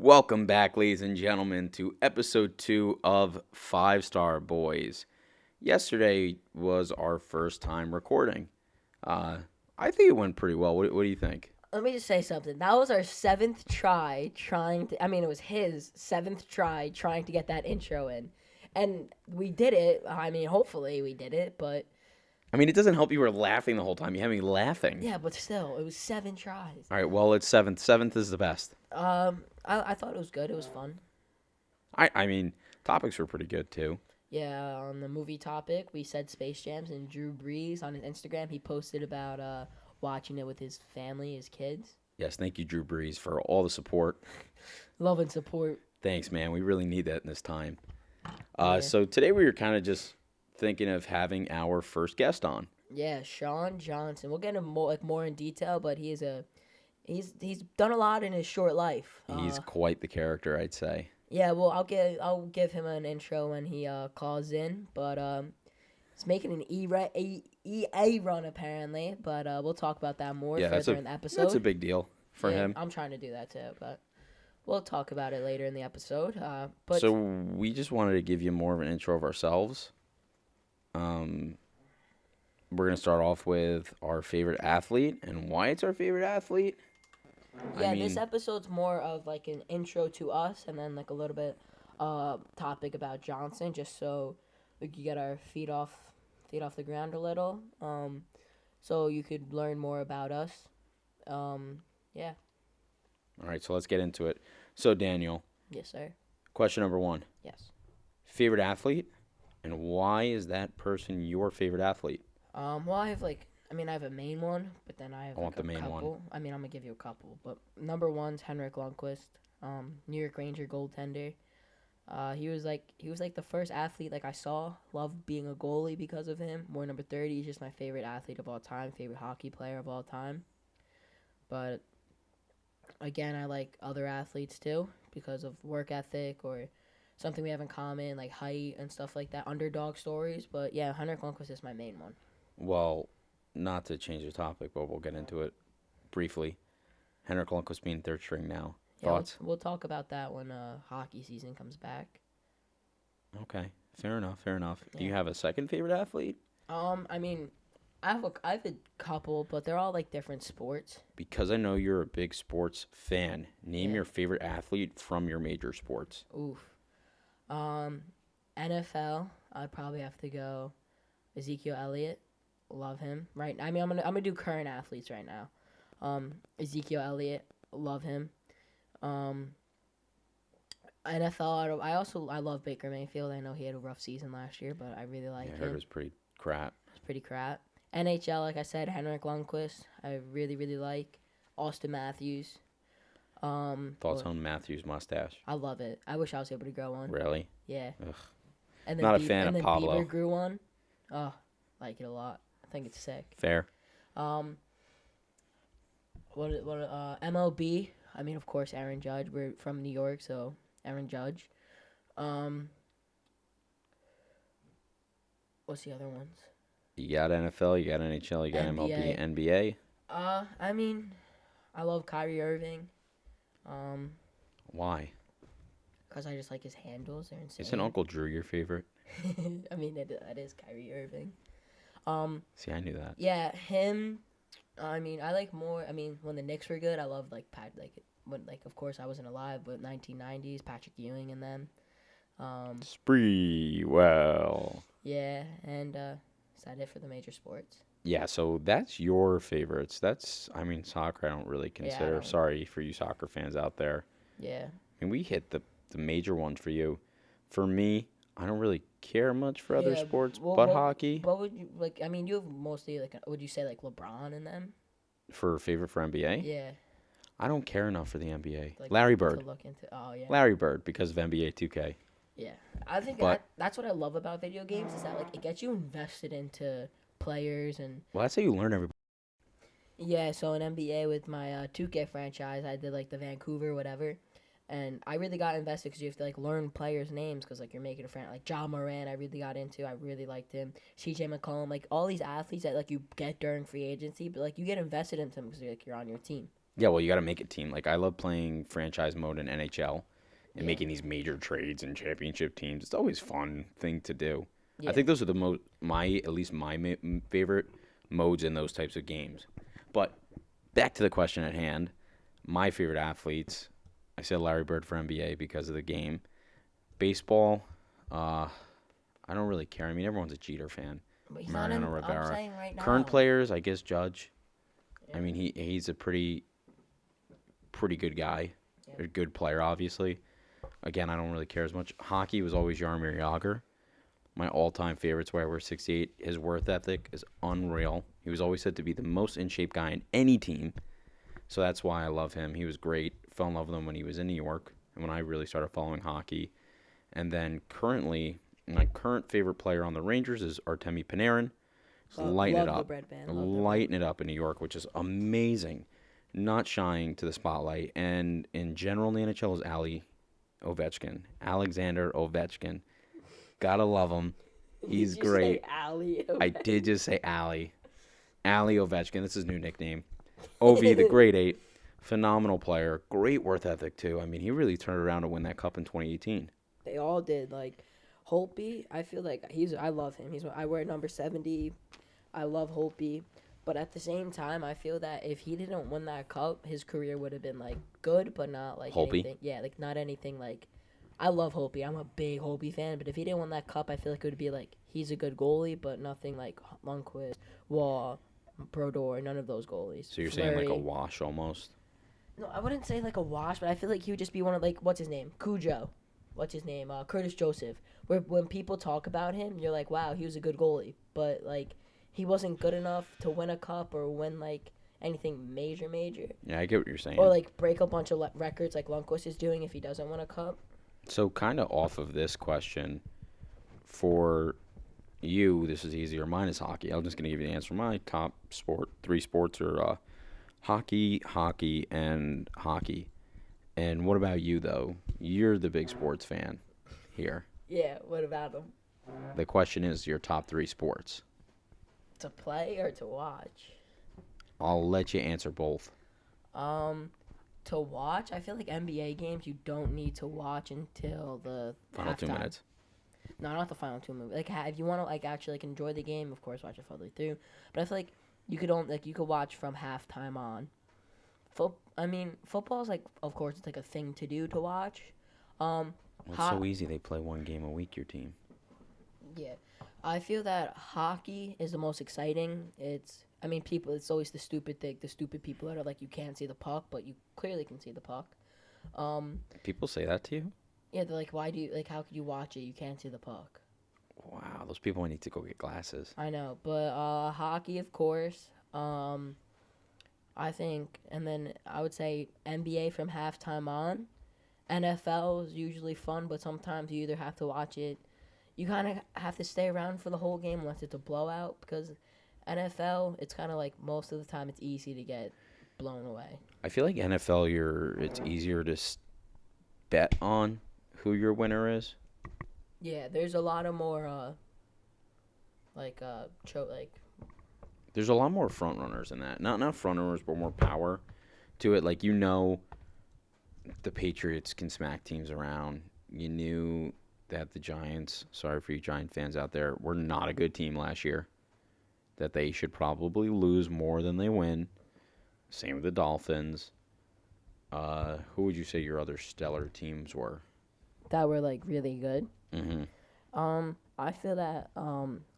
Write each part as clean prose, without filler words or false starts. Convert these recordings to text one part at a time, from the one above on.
Welcome back, ladies and gentlemen, to episode 2 of 5 Star Boys. Yesterday was our first time recording. Uh, I think it went pretty well. What do you think? Let me just say something. That was our seventh try trying to. I mean, it was his seventh try trying to get that intro in, and we did it. I mean, hopefully we did it, but I mean, it doesn't help you were laughing the whole time. You had me laughing. yeah, but still, it was 7 tries. All right, well, it's 7th. 7th is the best. I thought it was good. It was fun. I mean, topics were pretty good, too. Yeah, on the movie topic, we said Space Jams, and Drew Brees on his Instagram, he posted about watching it with his family, his kids. Yes, thank you, Drew Brees, for all the support. Love and support. Thanks, man. We really need that in this time. Yeah. So today we were kind of just thinking of having our first guest on. Yeah, Sean Johnson. We'll get him more in detail, but he's done a lot in his short life. He's quite the character, I'd say. Yeah, well, I'll give him an intro when he calls in, but he's making an EA run apparently, but we'll talk about that more further in the episode. That's a big deal for him. I'm trying to do that too, but we'll talk about it later in the episode. So we just wanted to give you more of an intro of ourselves. We're gonna start off with our favorite athlete and why it's our favorite athlete. Yeah, this episode's more of like an intro to us, and then like a little bit topic about Johnson, just so we could get our feet off the ground a little. So you could learn more about us. Yeah. All right, so let's get into it. So Daniel, Yes, sir. question number 1: Yes. favorite athlete, and why is that person your favorite athlete? Well, I have a main one, but then I have want the main couple. one. I mean, I'm gonna give you a couple, but number one's Henrik Lundqvist, New York Ranger goaltender. He was like the first athlete like I saw. Loved being a goalie because of him. More number 30. He's just my favorite athlete of all time, favorite hockey player of all time. But again, I like other athletes too because of work ethic or something we have in common, like height and stuff like that. Underdog stories. But yeah, Henrik Lundqvist is my main one. Well, not to change the topic, but we'll get into it briefly. Henrik Lundqvist being third string now. Yeah, Thoughts? we'll talk about that when hockey season comes back. Okay, fair enough. Do you Yeah. have a second favorite athlete? I mean, I have a couple, but they're all like different sports. Because I know you're a big sports fan, name Yeah. your favorite athlete from your major sports. Oof. NFL, I'd probably have to go Ezekiel Elliott. Love him. Right. I mean, I'm gonna do current athletes right now. Ezekiel Elliott. Love him. NFL. I love Baker Mayfield. I know he had a rough season last year, but I really like I him. heard it was pretty crap. It's pretty crap. NHL, like I said, Henrik Lundqvist. I really, really like Austin Matthews. Thoughts but on Matthews' mustache? I love it. I wish I was able to grow one. Really? Yeah. Ugh. And then Not a fan of then Pablo. Bieber grew one. Oh, like it a lot. I think it's sick. Fair. MLB. I mean, of course, Aaron Judge. We're from New York, so Aaron Judge. What's the other ones? You got NFL, you got NHL, you got MLB, NBA. I mean, I love Kyrie Irving. Why? Because I just like his handles. They're insane. Isn't Uncle Drew your favorite? I mean, that is Kyrie Irving. See, I knew that. Yeah, him. I mean, I like more. I mean, when the Knicks were good, I loved of course I wasn't alive, but 1990s, Patrick Ewing and them. Spree, well. Yeah, and is that it for the major sports? Yeah, so that's your favorites. Soccer I don't really consider. don't- Sorry for you soccer fans out there. Yeah. I mean, we hit the major ones for you. For me, I don't really care much for other Yeah, sports well, but what- hockey. What would you like? I mean, you have mostly would you say like LeBron and them? For favorite for NBA? Yeah. I don't care enough for the NBA. Like, Larry To Bird. look into. Oh yeah. Larry Bird because of NBA 2K. Yeah. I think But- that's what I love about video games is that like it gets you invested into players and Well, that's how you learn everybody. yeah. So in NBA with my 2K franchise, I did like the Vancouver whatever. And I really got invested because you have to like learn players' names because like you're making a friend. Like John Moran, I really got into. I really liked him. CJ McCollum, like all these athletes that like you get during free agency, but like you get invested into them because like you're on your team. Yeah, well, you got to make a team. Like I love playing franchise mode in NHL and Yeah, making these major trades and championship teams. It's always fun thing to do. I yeah. think those are the most my at least my favorite modes in those types of games. But back to the question at hand, my favorite athletes. I said Larry Bird for NBA because of the game. Baseball, uh, I don't really care. I mean, everyone's a Jeter fan. But he's not Mariano in. I'm Rivera. saying right Current now. players, I guess Judge. I Yeah, mean, he's a pretty good guy, yeah. a good player, obviously. Again, I don't really care as much. Hockey was always Jaromir Jagr. My all-time favorites, where I wear 68. His worth ethic is unreal. He was always said to be the most in shape guy in any team, so that's why I love him. He was great. Fell in love with him when he was in New York, and when I really started following hockey. And then currently, my current favorite player on the Rangers is Artemi Panarin. He's lighting it Love the up, bread band. Love the bread. lighting it up in New York, which is amazing. Not shying to the spotlight. And in general, in the NHL is Ovechkin, Alexander Ovechkin. Gotta love him. Did He's you say great. Ali? I did just say Ali Ovechkin. That's his new nickname. Ov, the great eight, phenomenal player, great worth ethic too. I mean, he really turned around to win that cup in 2018. They all did. Like Holtby, I feel like he's. I love him. I wear number 70. I love Holtby, but at the same time, I feel that if he didn't win that cup, his career would have been like good, but not like Holtby. anything. Yeah, like not anything like. I love Holtby. I'm a big Holtby fan, but if he didn't win that cup, I feel like it would be like he's a good goalie, but nothing like Lundqvist, Wall, Brodeur, none of those goalies. So you're saying like a Fleury. wash almost? No, I wouldn't say like a wash, but I feel like he would just be one of like what's his name, Cujo, what's his name, Curtis Joseph. Where when people talk about him, you're like, wow, he was a good goalie, but like he wasn't good enough to win a cup or win like anything major, Yeah, I get what you're or saying. like break a bunch of records like Lundqvist is doing if he doesn't win a cup. So kind of off of this question, for you, this is easier. Mine is hockey. I'm just gonna give you the answer. My top sport, three sports are hockey, hockey, and hockey. And what about you though? You're the big sports fan here. Yeah, what about him? The question is your top three sports. To play or to watch? I'll let you answer both. Um, to watch, I feel like NBA games you don't need to watch until the Final 2 minutes. No, not the final 2 minutes. Like, if you want to like actually like enjoy the game, of course, watch it all the way through. But I feel like you could only like you could watch from halftime on. I mean, football's like, of course, it's like a thing to do to watch. Um, Well, it's ho- so easy. They play one game a week. Your team. yeah, I feel that hockey is the most exciting. I mean, people. It's always the stupid thing, the stupid people that are like, you can't see the puck, but you clearly can see the puck. Um, People say that to you? yeah, they're like, why do you like? How could you watch it? You can't see the puck. Wow, those people need to go get glasses. I know, but hockey, of course. I think, and then I would say NBA from halftime on. NFL is usually fun, but sometimes you either have to watch it. You kind of have to stay around for the whole game unless it's a blowout because NFL, it's kind of like most of the time it's easy to get blown away. I feel like NFL, it's easier to bet on who your winner is. Yeah, there's a lot of more like There's a lot more front runners in that. Not front runners, but more power to it. Like the Patriots can smack teams around. You knew that the Giants, sorry for you Giant fans out there, were not a good team last year. That they should probably lose more than they win. Same with the Dolphins. Who would you say your other stellar teams were? that were like really good. Mm-hmm. I feel that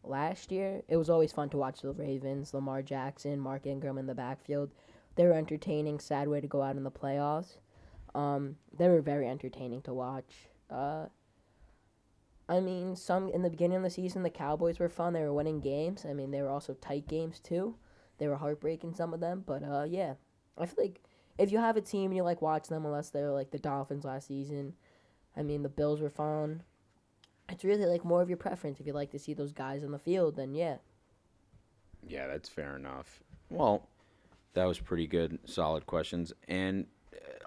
last year it was always fun to watch the Ravens, Lamar Jackson, Mark Ingram in the backfield. They were entertaining. Sad way to go out in the playoffs. They were very entertaining to watch. I mean, some in the beginning of the season, the Cowboys were fun. They were winning games. I mean, they were also tight games too. They were heartbreaking some of them, but yeah, I feel like if you have a team and you like watch them, unless they're like the Dolphins last season. I mean, the Bills were fun. It's really like more of your preference. If you like to see those guys in the field, then yeah. Yeah, that's fair enough. Well, that was pretty good, solid questions. And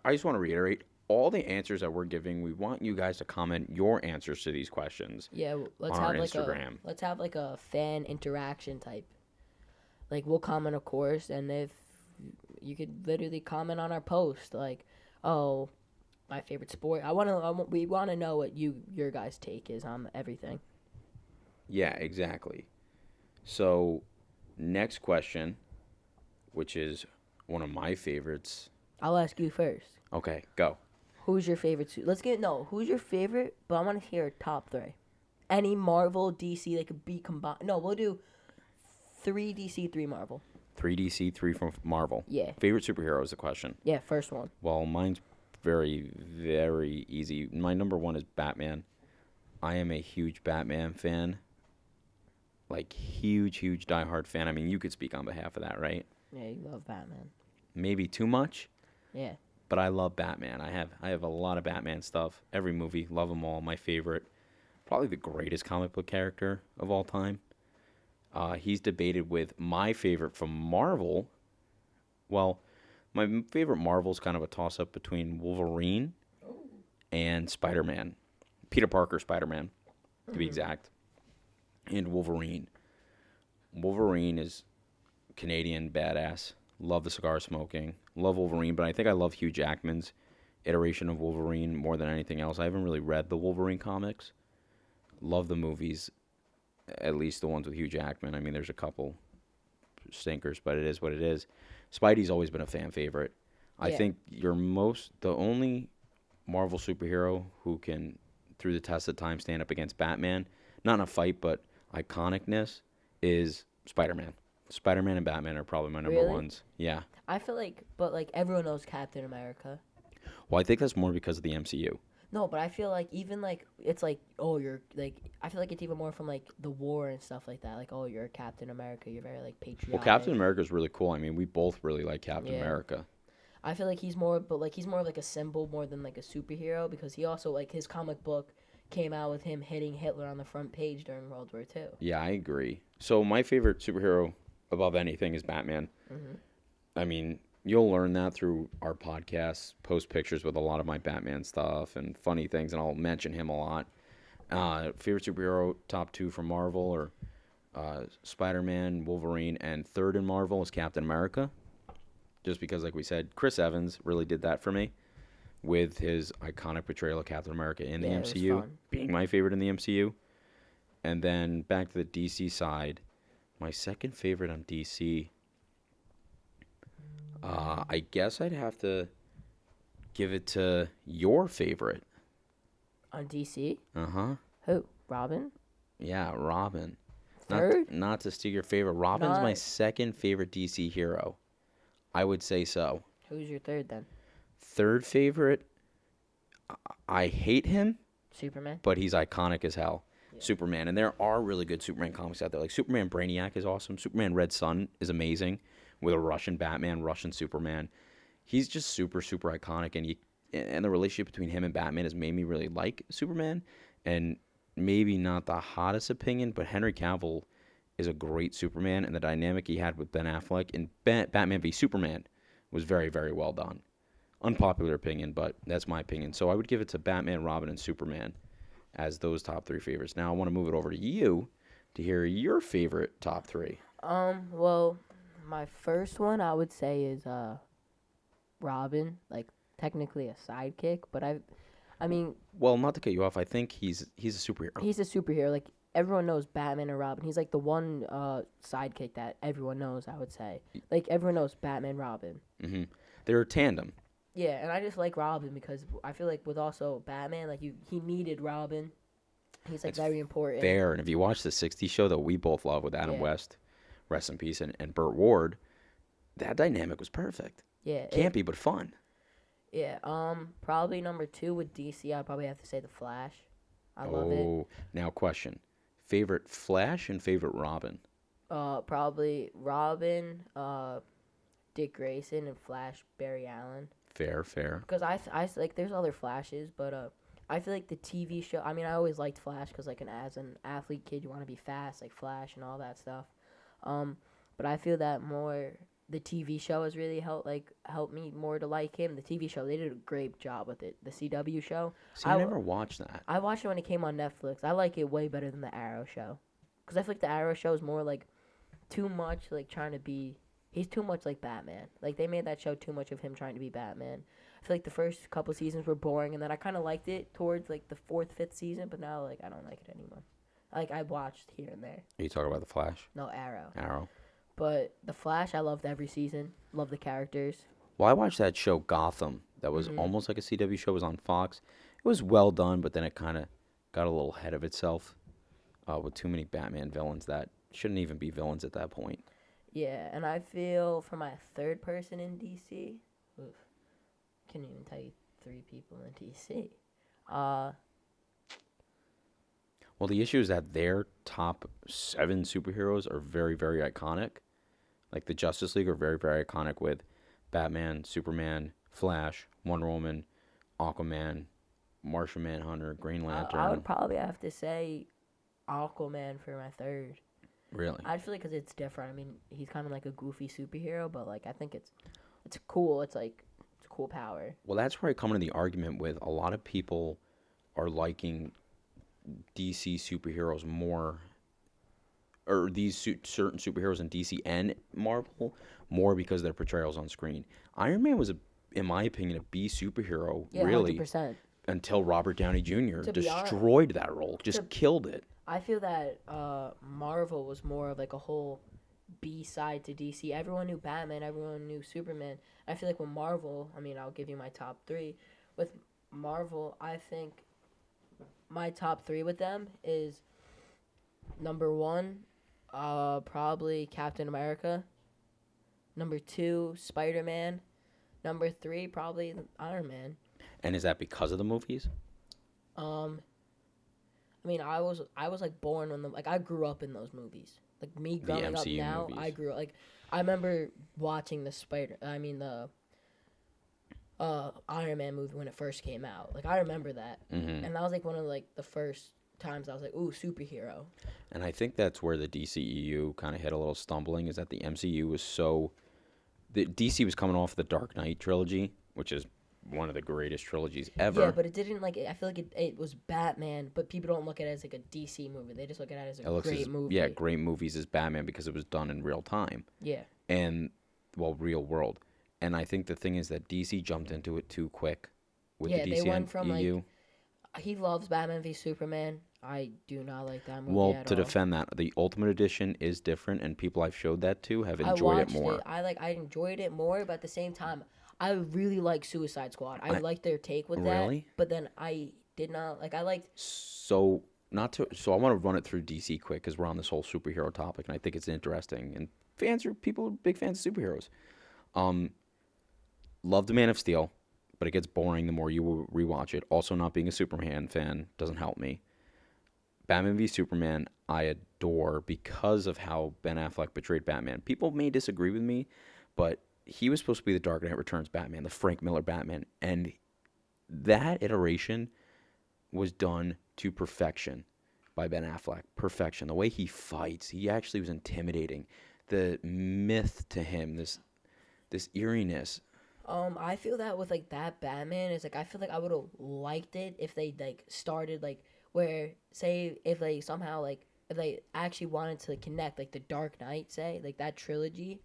I just want to reiterate all the answers that we're giving. We want you guys to comment your answers to these questions Yeah, let's on our have like Instagram. a fan interaction type. Like we'll comment, of course, and you could literally comment on our post like, oh, my favorite sport. We want to know what your guys' take is on everything. Yeah, exactly. So, next question, which is one of my favorites. I'll ask you first. Okay, go. Who's your favorite? Let's get no. Who's your favorite? But I want to hear top three. Any Marvel, DC, they could be combined. No, we'll do three DC, three Marvel. 3 DC, 3 from Marvel. Yeah. Favorite superhero is the question. Yeah, first one. Well, mine's very, very easy. My number one is Batman. I am a huge Batman fan. Like, huge diehard fan. I mean, you could speak on behalf of that, right? Yeah, you love Batman. Maybe too much, Yeah. but I love Batman. I have a lot of Batman stuff. Every movie, love them all. My favorite, probably the greatest comic book character of all time. He's debated with my favorite from Marvel. Well, my favorite Marvel is kind of a toss-up between Wolverine and Spider-Man. Peter Parker Spider-Man, to be exact. And Wolverine. Wolverine is Canadian badass. Love the cigar smoking. Love Wolverine, but I think I love Hugh Jackman's iteration of Wolverine more than anything else. I haven't really read the Wolverine comics. Love the movies, at least the ones with Hugh Jackman. I mean, there's a couple stinkers, but it is what it is. Spidey's always been a fan favorite. I think the only Marvel superhero who can, through the test of time, stand up against Batman, not in a fight, but iconicness, is Spider-Man. Spider-Man and Batman are probably my number Really? ones. Yeah. I feel like, but like everyone knows Captain America. Well, I think that's more because of the MCU. No, but I feel like even like it's like oh you're like I feel like it's even more from like the war and stuff like that. Like oh you're Captain America, you're very like patriotic. Well, Captain America is really cool. I mean, we both really like Captain Yeah. America. I feel like he's more of like a symbol more than like a superhero because he also like his comic book came out with him hitting Hitler on the front page during World War II. Yeah, I agree. So my favorite superhero above anything is Batman. Mm-hmm. I mean, you'll learn that through our podcast, post pictures with a lot of my Batman stuff and funny things, and I'll mention him a lot. Favorite superhero, top two from Marvel, or Spider-Man, Wolverine, and third in Marvel is Captain America. Just because, like we said, Chris Evans really did that for me with his iconic portrayal of Captain America in the Yeah, it was MCU, fun. being my favorite in the MCU. And then back to the DC side, my second favorite on DC, I guess I'd have to give it to your favorite. On DC, Uh-huh. who? Robin. Yeah, Robin. Third? Not to steal your favorite. Robin's my Not- second favorite DC hero. I would say so. Who's your third then? Third favorite, I hate him, Superman. but he's iconic as hell. Yeah. Superman. And there are really good Superman comics out there. Like Superman Brainiac is awesome. Superman Red Sun is amazing with a Russian Batman, Russian Superman. He's just super iconic, and the relationship between him and Batman has made me really like Superman. And maybe not the hottest opinion, but Henry Cavill is a great Superman, and the dynamic he had with Ben Affleck in Batman v Superman was very well done. Unpopular opinion, but that's my opinion. So I would give it to Batman, Robin, and Superman as those top three favorites. Now I want to move it over to you to hear your favorite top three. Well, my first one I would say is Robin, like technically a sidekick, but I mean, Well, not to cut you off, I think he's a superhero. he's a superhero. Like everyone knows Batman and Robin. He's like the one sidekick that everyone knows. I would say, like everyone knows Batman, Robin. Hmm. They're a tandem. Yeah, and I just like Robin because I feel like with also Batman, like he needed Robin. He's like It's very important. Fair. And if you watch the '60s show that we both love with Adam Yeah. West, rest in peace, and Burt Ward, that dynamic was perfect. Yeah, Campy but fun. yeah. Probably number two with DC. I'd probably have to say the Flash. I love it. Oh, now question: favorite Flash and favorite Robin? Probably Robin, Dick Grayson, and Flash Barry Allen. Fair. Because I like there's other Flashes, but I feel like the TV show. I mean, I always liked Flash because like as an athlete kid, you want to be fast like Flash and all that stuff. But I feel that more the TV show has really helped me more to like him. The TV show, they did a great job with it. The CW show. See, I never watched that. I watched it when it came on Netflix. I like it way better than the Arrow show. Because I feel like the Arrow show is more like too much like trying to be He's too much like Batman. Like they made that show too much of him trying to be Batman. I feel like the first couple seasons were boring, and then I kind of liked it towards like the fourth, fifth season. But now like I don't like it anymore. Like I watched here and there. Are you talking about the Flash? No Arrow, Arrow. but the Flash I loved every season. Love the characters. Well, I watched that show Gotham. That was Mhm. almost like a CW show. It was on Fox. It was well done, but then it kind of got a little ahead of itself with too many Batman villains that shouldn't even be villains at that point. Yeah, and I feel for my third person in DC. Oof, can't even tell you three people in DC. Uh, Well, the issue is that their top 7 superheroes are very, very iconic. Like the Justice League are very, very iconic with Batman, Superman, Flash, Wonder Woman, Aquaman, Martian Manhunter, Green I would Lantern. probably have to say Aquaman for my third. Really? I feel like because it's different. I mean, he's kind of like a goofy superhero, but like I think it's cool. It's a cool power. Well, that's where I come into the argument with a lot of people are liking DC superheroes more, or these certain superheroes in DC and Marvel more because of their portrayals on screen. Iron Man was, in my opinion, a B superhero, Yeah, hundred really, percent. until Robert Downey Jr. To be honest, destroyed that role, to just killed it. I feel that Marvel was more of like a whole B side to DC. Everyone knew Batman, everyone knew Superman. I feel like with Marvel, I mean, I'll give you my top three. With Marvel, I think my top three with them is number one, probably Captain America. Number two, Spider Man. Number three, probably Iron Man. And is that because of the movies? Um, I mean, I was like born when I grew up in those movies. Like me The growing up MCU now, I movies. grew like I remember watching the Iron Man movie when it first came out. Like I remember that, Hmm. and that was like one of like the first times I was like, ooh, superhero. And I think that's where the DCEU kind of hit a little stumbling, is that the MCU was so. The DC was coming off the Dark Knight trilogy, which is one of the greatest trilogies Yeah, ever. but it didn't like. I feel like it was Batman, but people don't look at it as like a DC movie. They just look at it as a It looks great as, movie. yeah, great movies as Batman because it was done in real time Yeah, and, well, real world. And I think the thing is that DC jumped into it too quick with yeah. the They went from like DCEU. he loves Batman v Superman. I do not like that movie Well, at to all. defend that, the Ultimate Edition is different, and people I've showed that to have I enjoyed it watched more. it. I enjoyed it more, but at the same time, I really like Suicide Squad. I I liked their take with that, really but then I did not like. I liked. so not to so I want to run it through DC quick because we're on this whole superhero topic, and I think it's interesting. And people are big fans of superheroes. Um, love the Man of Steel, but it gets boring the more you rewatch it. Also, not being a Superman fan doesn't help me. Batman v Superman, I adore because of how Ben Affleck portrayed Batman. People may disagree with me, but he was supposed to be the Dark Knight Returns Batman, the Frank Miller Batman, and that iteration was done to perfection by Ben Affleck. Perfection. The way he fights, he actually was intimidating. The myth to him, this eeriness. I feel that with like that Batman is like I feel like I would have liked it if they like started like where say if they somehow like if they actually wanted to connect like the Dark Knight say like that trilogy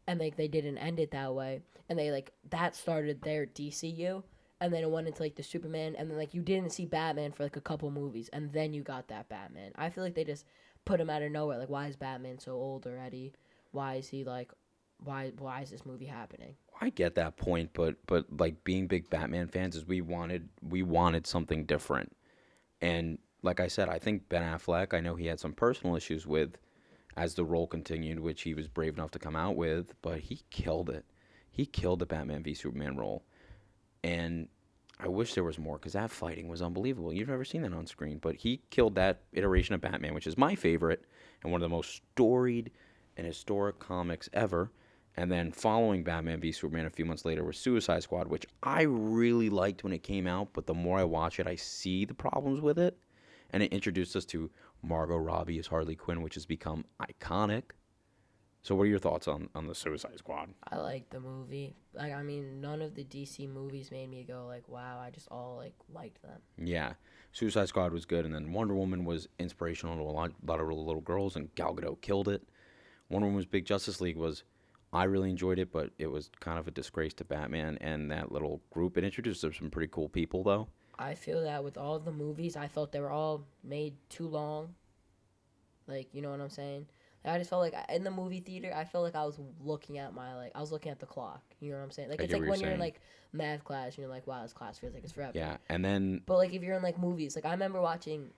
and like they didn't end it that way and they like that started their DCU and then it went into like the Superman and then like you didn't see Batman for like a couple movies and then you got that Batman. I feel like they just put him out of nowhere. Like why is Batman so old already? Why is he like why is this movie happening? I get that point, but like being big Batman fans is we wanted something different. And like I said, I think Ben Affleck, I know he had some personal issues with as the role continued, which he was brave enough to come out with, but he killed it. He killed the Batman v Superman role. And I wish there was more because that fighting was unbelievable. You've never seen that on screen, but he killed that iteration of Batman, which is my favorite and one of the most storied and historic comics ever. And then following Batman v Superman a few months later was Suicide Squad, which I really liked when it came out, but the more I watch it, I see the problems with it. And it introduced us to Margot Robbie as Harley Quinn, which has become iconic. So, what are your thoughts on the Suicide Squad? I like the movie. Like I mean, none of the DC movies made me go like, "Wow!" I just all like liked them. Yeah, Suicide Squad was good, and then Wonder Woman was inspirational to a lot of little girls, and Gal Gadot killed it. Wonder Woman's big Justice League was I really enjoyed it, but it was kind of a disgrace to Batman and that little group. It introduced some pretty cool people, though. I feel that with all the movies, I felt they were all made too long. Like, you know what I'm saying? I just felt like in the movie theater, I felt like I was looking at I was looking at the clock. You know what I'm saying? Like I it's get what like you're when you're in saying. like math class, and you're like, wow, this class feels like it's forever. Yeah, and then But like if you're in like movies, like I remember watching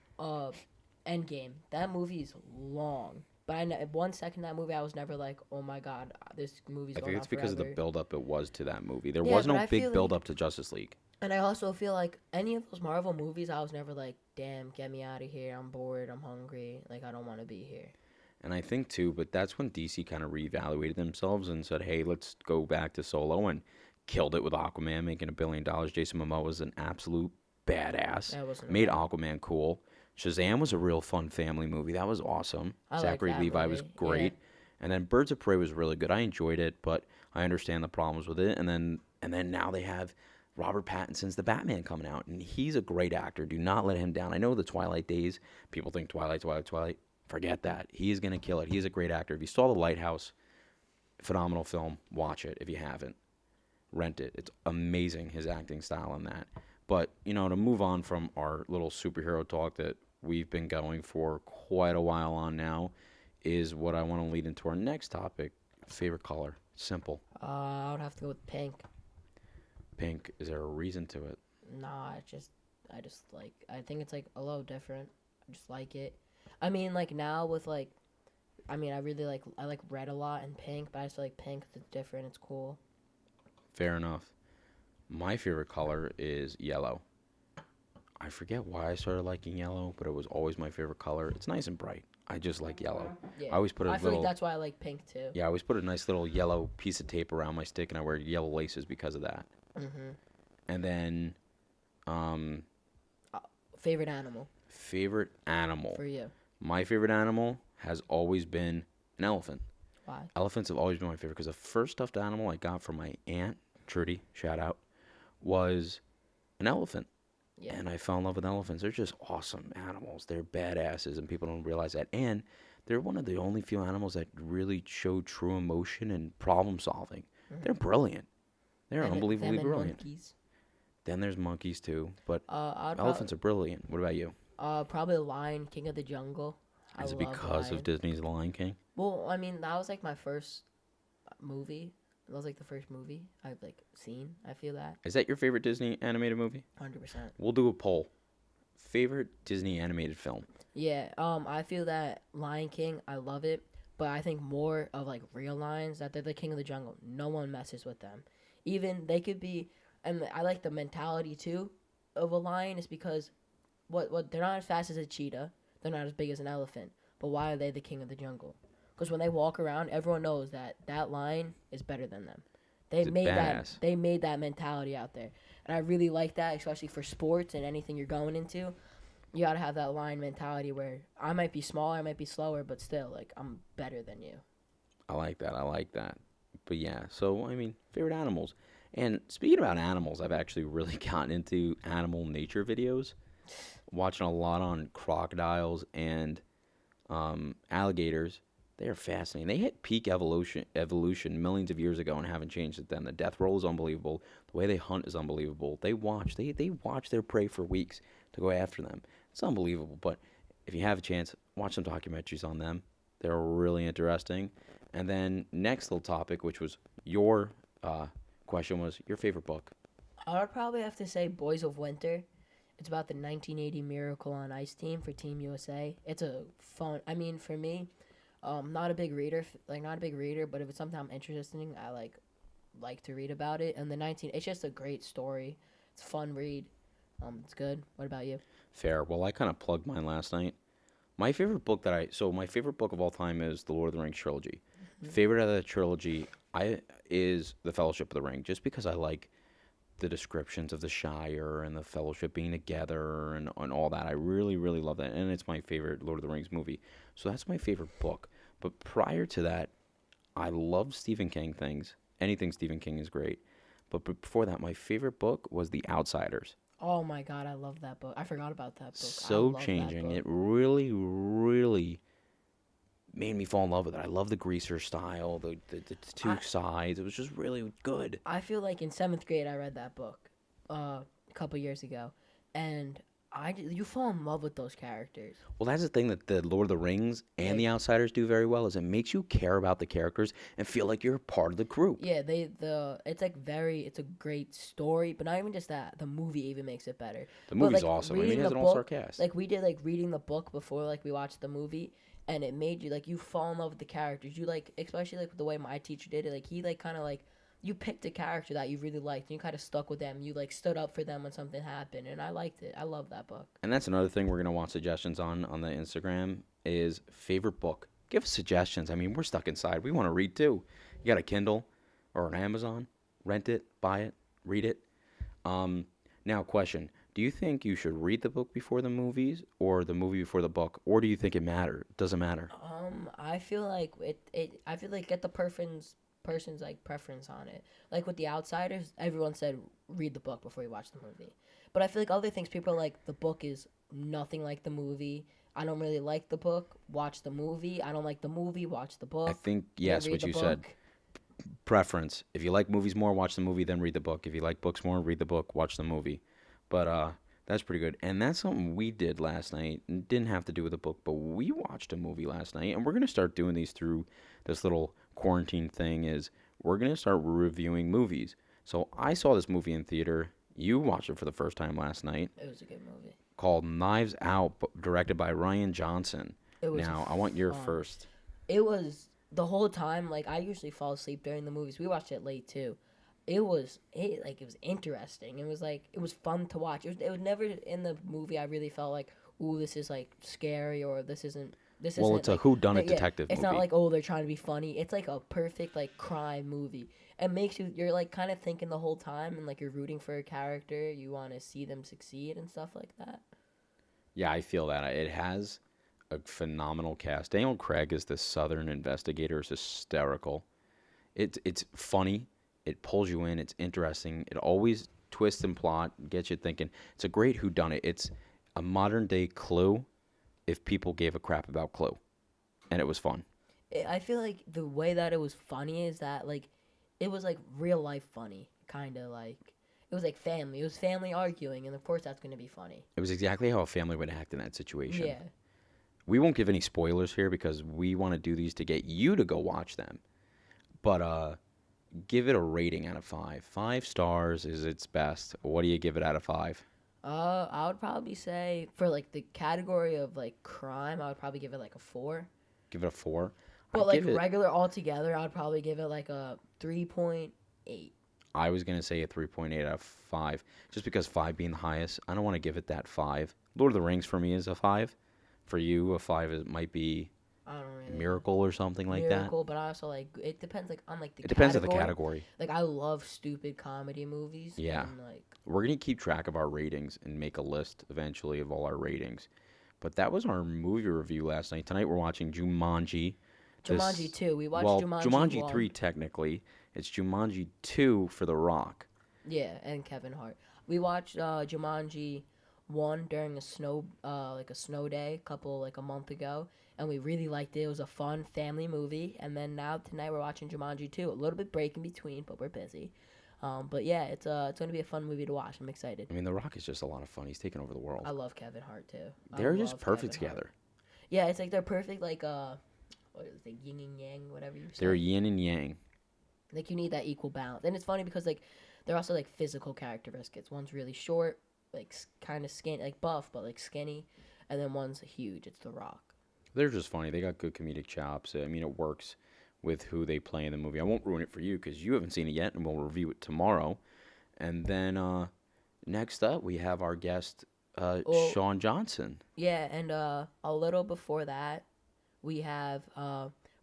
Endgame. That movie's long. But one second that movie, I was never like, oh my god, this movie's I going think on it's because of the forever. build-up it was to that movie. There Yeah, was but no I feel big like, build-up to Justice League. and I also feel like any of those Marvel movies, I was never like, damn, get me out of here. I'm bored. I'm hungry. Like I don't want to be here. And I think too, but that's when DC kind of reevaluated themselves and said, "Hey, let's go back to Solo," and killed it with Aquaman, making $1 billion. Jason Momoa was an absolute badass. That wasn't a Made bad. Aquaman cool. Shazam was a real fun family movie. That was awesome. I like Zachary that Levi was movie. Yeah. great. And then Birds of Prey was really good. I enjoyed it, but I understand the problems with it. And then now they have Robert Pattinson's The Batman coming out, and he's a great actor. Do not let him down. I know the Twilight days. People think Twilight, Twilight, Twilight. Forget that. He's gonna kill it. He's a great actor. If you saw The Lighthouse, phenomenal film. Watch it if you haven't. Rent it. It's amazing his acting style in that. But to move on from our little superhero talk that we've been going for quite a while on now, is what I want to lead into our next topic. Favorite color. Simple. I would have to go with pink. Pink. Is there a reason to it? Nah, I just like. I think it's like a little different. I just like it. I mean, like now with like, I mean, I like red a lot and pink, but I just feel like pink. It's different. It's cool. Fair enough. My favorite color is yellow. I forget why I started liking yellow, but it was always my favorite color. It's nice and bright. I just like yellow. Yeah. I always put a I feel like little that's why I like pink too. Yeah, I always put a nice little yellow piece of tape around my stick, and I wear yellow laces because of that. Mhm. And then, um, Favorite animal favorite animal. for you? My favorite animal has always been an elephant. Why? Elephants have always been my favorite because the first stuffed animal I got from my aunt, Trudy, shout out, was an elephant. Yeah. And I fell in love with elephants. They're just awesome animals. They're badasses, and people don't realize that. And they're one of the only few animals that really show true emotion and problem solving. They're brilliant. They're unbelievably Them and brilliant. monkeys. Then there's monkeys too, but I'd elephants are brilliant. What about you? probably Lion King of the Jungle. I Is it love because of Lion. Disney's The Lion King? Well, I mean, that was like my first movie. That was like the first movie I've like seen. I feel that Is that your favorite Disney animated movie? 100%. We'll do a poll. Favorite Disney animated film? Yeah. I feel that Lion King. I love it, but I think more of like real lions that they're the king of the jungle. No one messes with them. Even they could be, and I like the mentality too of a lion is because what they're not as fast as a cheetah. They're not as big as an elephant. But why are they the king of the jungle? Because when they walk around, everyone knows that that lion is better than them. They Is it made that. badass? They made that mentality out there, and I really like that, especially for sports and anything you're going into. You gotta have that lion mentality where I might be smaller, I might be slower, but still, like I'm better than you. I like that. I like that. But yeah, so I mean, favorite animals. And speaking about animals, I've actually really gotten into animal nature videos. Watching a lot on crocodiles and alligators. They are fascinating. They hit peak evolution millions of years ago and haven't changed it then. The death roll is unbelievable. The way they hunt is unbelievable. They watch their prey for weeks to go after them. It's unbelievable. But if you have a chance, watch some documentaries on them. They're really interesting. And then next little topic, which was your question, was your favorite book. I would probably have to say Boys of Winter. It's about the 1980 Miracle on Ice team for Team USA. It's a fun. I mean, for me, not a big reader, not a big reader, but if it's something I'm interested in, I like to read about it. And the 19, it's just a great story. It's a fun read. It's good. What about you? Fair. Well, I kind of plugged mine last night. My favorite book of all time is the Lord of the Rings trilogy. Favorite out of the trilogy is the Fellowship of the Ring, just because I like the descriptions of the Shire and the Fellowship being together and all that. I really, really love that. And it's my favorite Lord of the Rings movie. So that's my favorite book. But prior to that, I love Stephen King things. Anything Stephen King is great. But before that, my favorite book was The Outsiders. Oh my God, I love that book. I forgot about that book. I So love that changing. book. It really, really made me fall in love with it. I love the greaser style, the two I sides. It was just really good. I feel like in seventh grade I read that book, a couple years ago, and you fall in love with those characters. Well, that's the thing that the Lord of the Rings and Yeah, the Outsiders do very well is it makes you care about the characters and feel like you're a part of the group. yeah. It's like it's a great story, but not even just that. The movie even makes it better. The But movie's like awesome. I mean, reading it the has an all-star book, cast. like we did, like reading the book before like we watched the movie, and it made you like you fall in love with the characters. You like especially like the way my teacher did it. Like he like kind of like you picked a character that you really liked and you kind of stuck with them. You like stood up for them when something happened, and I liked it. I love that book. And that's another thing we're gonna want suggestions on the Instagram is favorite book. Give us suggestions. I mean, we're stuck inside. We want to read too. You got a Kindle or an Amazon? Rent it, buy it, read it. Um, Now, question: do you think you should read the book before the movies, or the movie before the book, or do you think it matter? Doesn't matter. I feel like I feel like get the person's like preference on it. Like with the Outsiders, everyone said read the book before you watch the movie. But I feel like other things people are like the book is nothing like the movie. I don't really like the book. Watch the movie. I don't like the movie. Watch the I book. think Then yes, read what the you said. book. Preference. If you like movies more, watch the movie, then read the book. If you like books more, read the book, watch the movie. But that's pretty good. And that's something we did last night. It didn't have to do with the book, but we watched a movie last night, and we're gonna start doing these through this little quarantine thing. Is we're gonna start reviewing movies. So I saw this movie in theater. You watched it for the first time last night, It was a good movie. called Knives Out, directed by Ryan Johnson. It was Now I want your fun. first. It was the whole time. Like I usually fall asleep during the movies. We watched it late too. It was interesting. It was like it was fun to watch. It was never in the movie I really felt like, ooh, this is like scary or this Well, isn't it's a like whodunit yeah. detective It's not movie. like, oh, they're trying to be funny. It's like a perfect like crime movie. It makes you're like kind of thinking the whole time and like you're rooting for a character. You want to see them succeed and stuff like that. Yeah, I feel that. It has a phenomenal cast. Daniel Craig as the Southern investigator is hysterical. It's funny. It pulls you in. It's interesting. It always twists and plot, gets you thinking. It's a great whodunit. It's a modern day Clue if people gave a crap about Clue, and it was fun. I feel like the way that it was funny is that like it was like real life funny, kind of like it was like family. It was family arguing, and of course that's gonna be funny. It was exactly how a family would act in that situation. Yeah. We won't give any spoilers here because we want to do these to get you to go watch them. But give it a rating out of five. 5 stars is its best. What do you give it out of five? I would probably say for like the category of like crime, I would probably give it like a 4. Give it a four. I But like give it. regular altogether, I'd probably give it like a 3.8. I was gonna say a 3.8 out of five, just because five being the highest. I don't want to give it that five. Lord of the Rings for me is a five. For you, a five is, might be I don't really Miracle or something like that. miracle, but I also like it depends like on like the It depends on the category. category. Like I love stupid comedy movies Yeah, and like we're gonna keep track of our ratings and make a list eventually of all our ratings. But that was our movie review last night. Tonight we're watching Jumanji. Jumanji This 2. We watched well, Jumanji Jumanji 1. 3 technically. It's Jumanji 2 for The Rock. Yeah, and Kevin Hart. We watched Jumanji 1 during a snow day, a month ago, and we really liked it. It was a fun family movie. And then now tonight we're watching Jumanji 2. A little bit break in between, but we're busy. But yeah, it's gonna be a fun movie to watch. I'm excited. I mean, The Rock is just a lot of fun. He's taking over the world. I love Kevin Hart too. I They're just love perfect Kevin Hart. together. Yeah, it's like they're perfect what is it, yin and yang, whatever you They're say. yin and yang. Like you need that equal balance. And it's funny because like they're also like physical characteristics. One's really short, like kind of skinny, like buff but like skinny, and then one's huge. It's The Rock. They're just funny. They got good comedic chops. I mean, it works with who they play in the movie. I won't ruin it for you because you haven't seen it yet, and we'll review it tomorrow. And then next up, we have our guest, Well, Sean Johnson. yeah, and a little before that, we have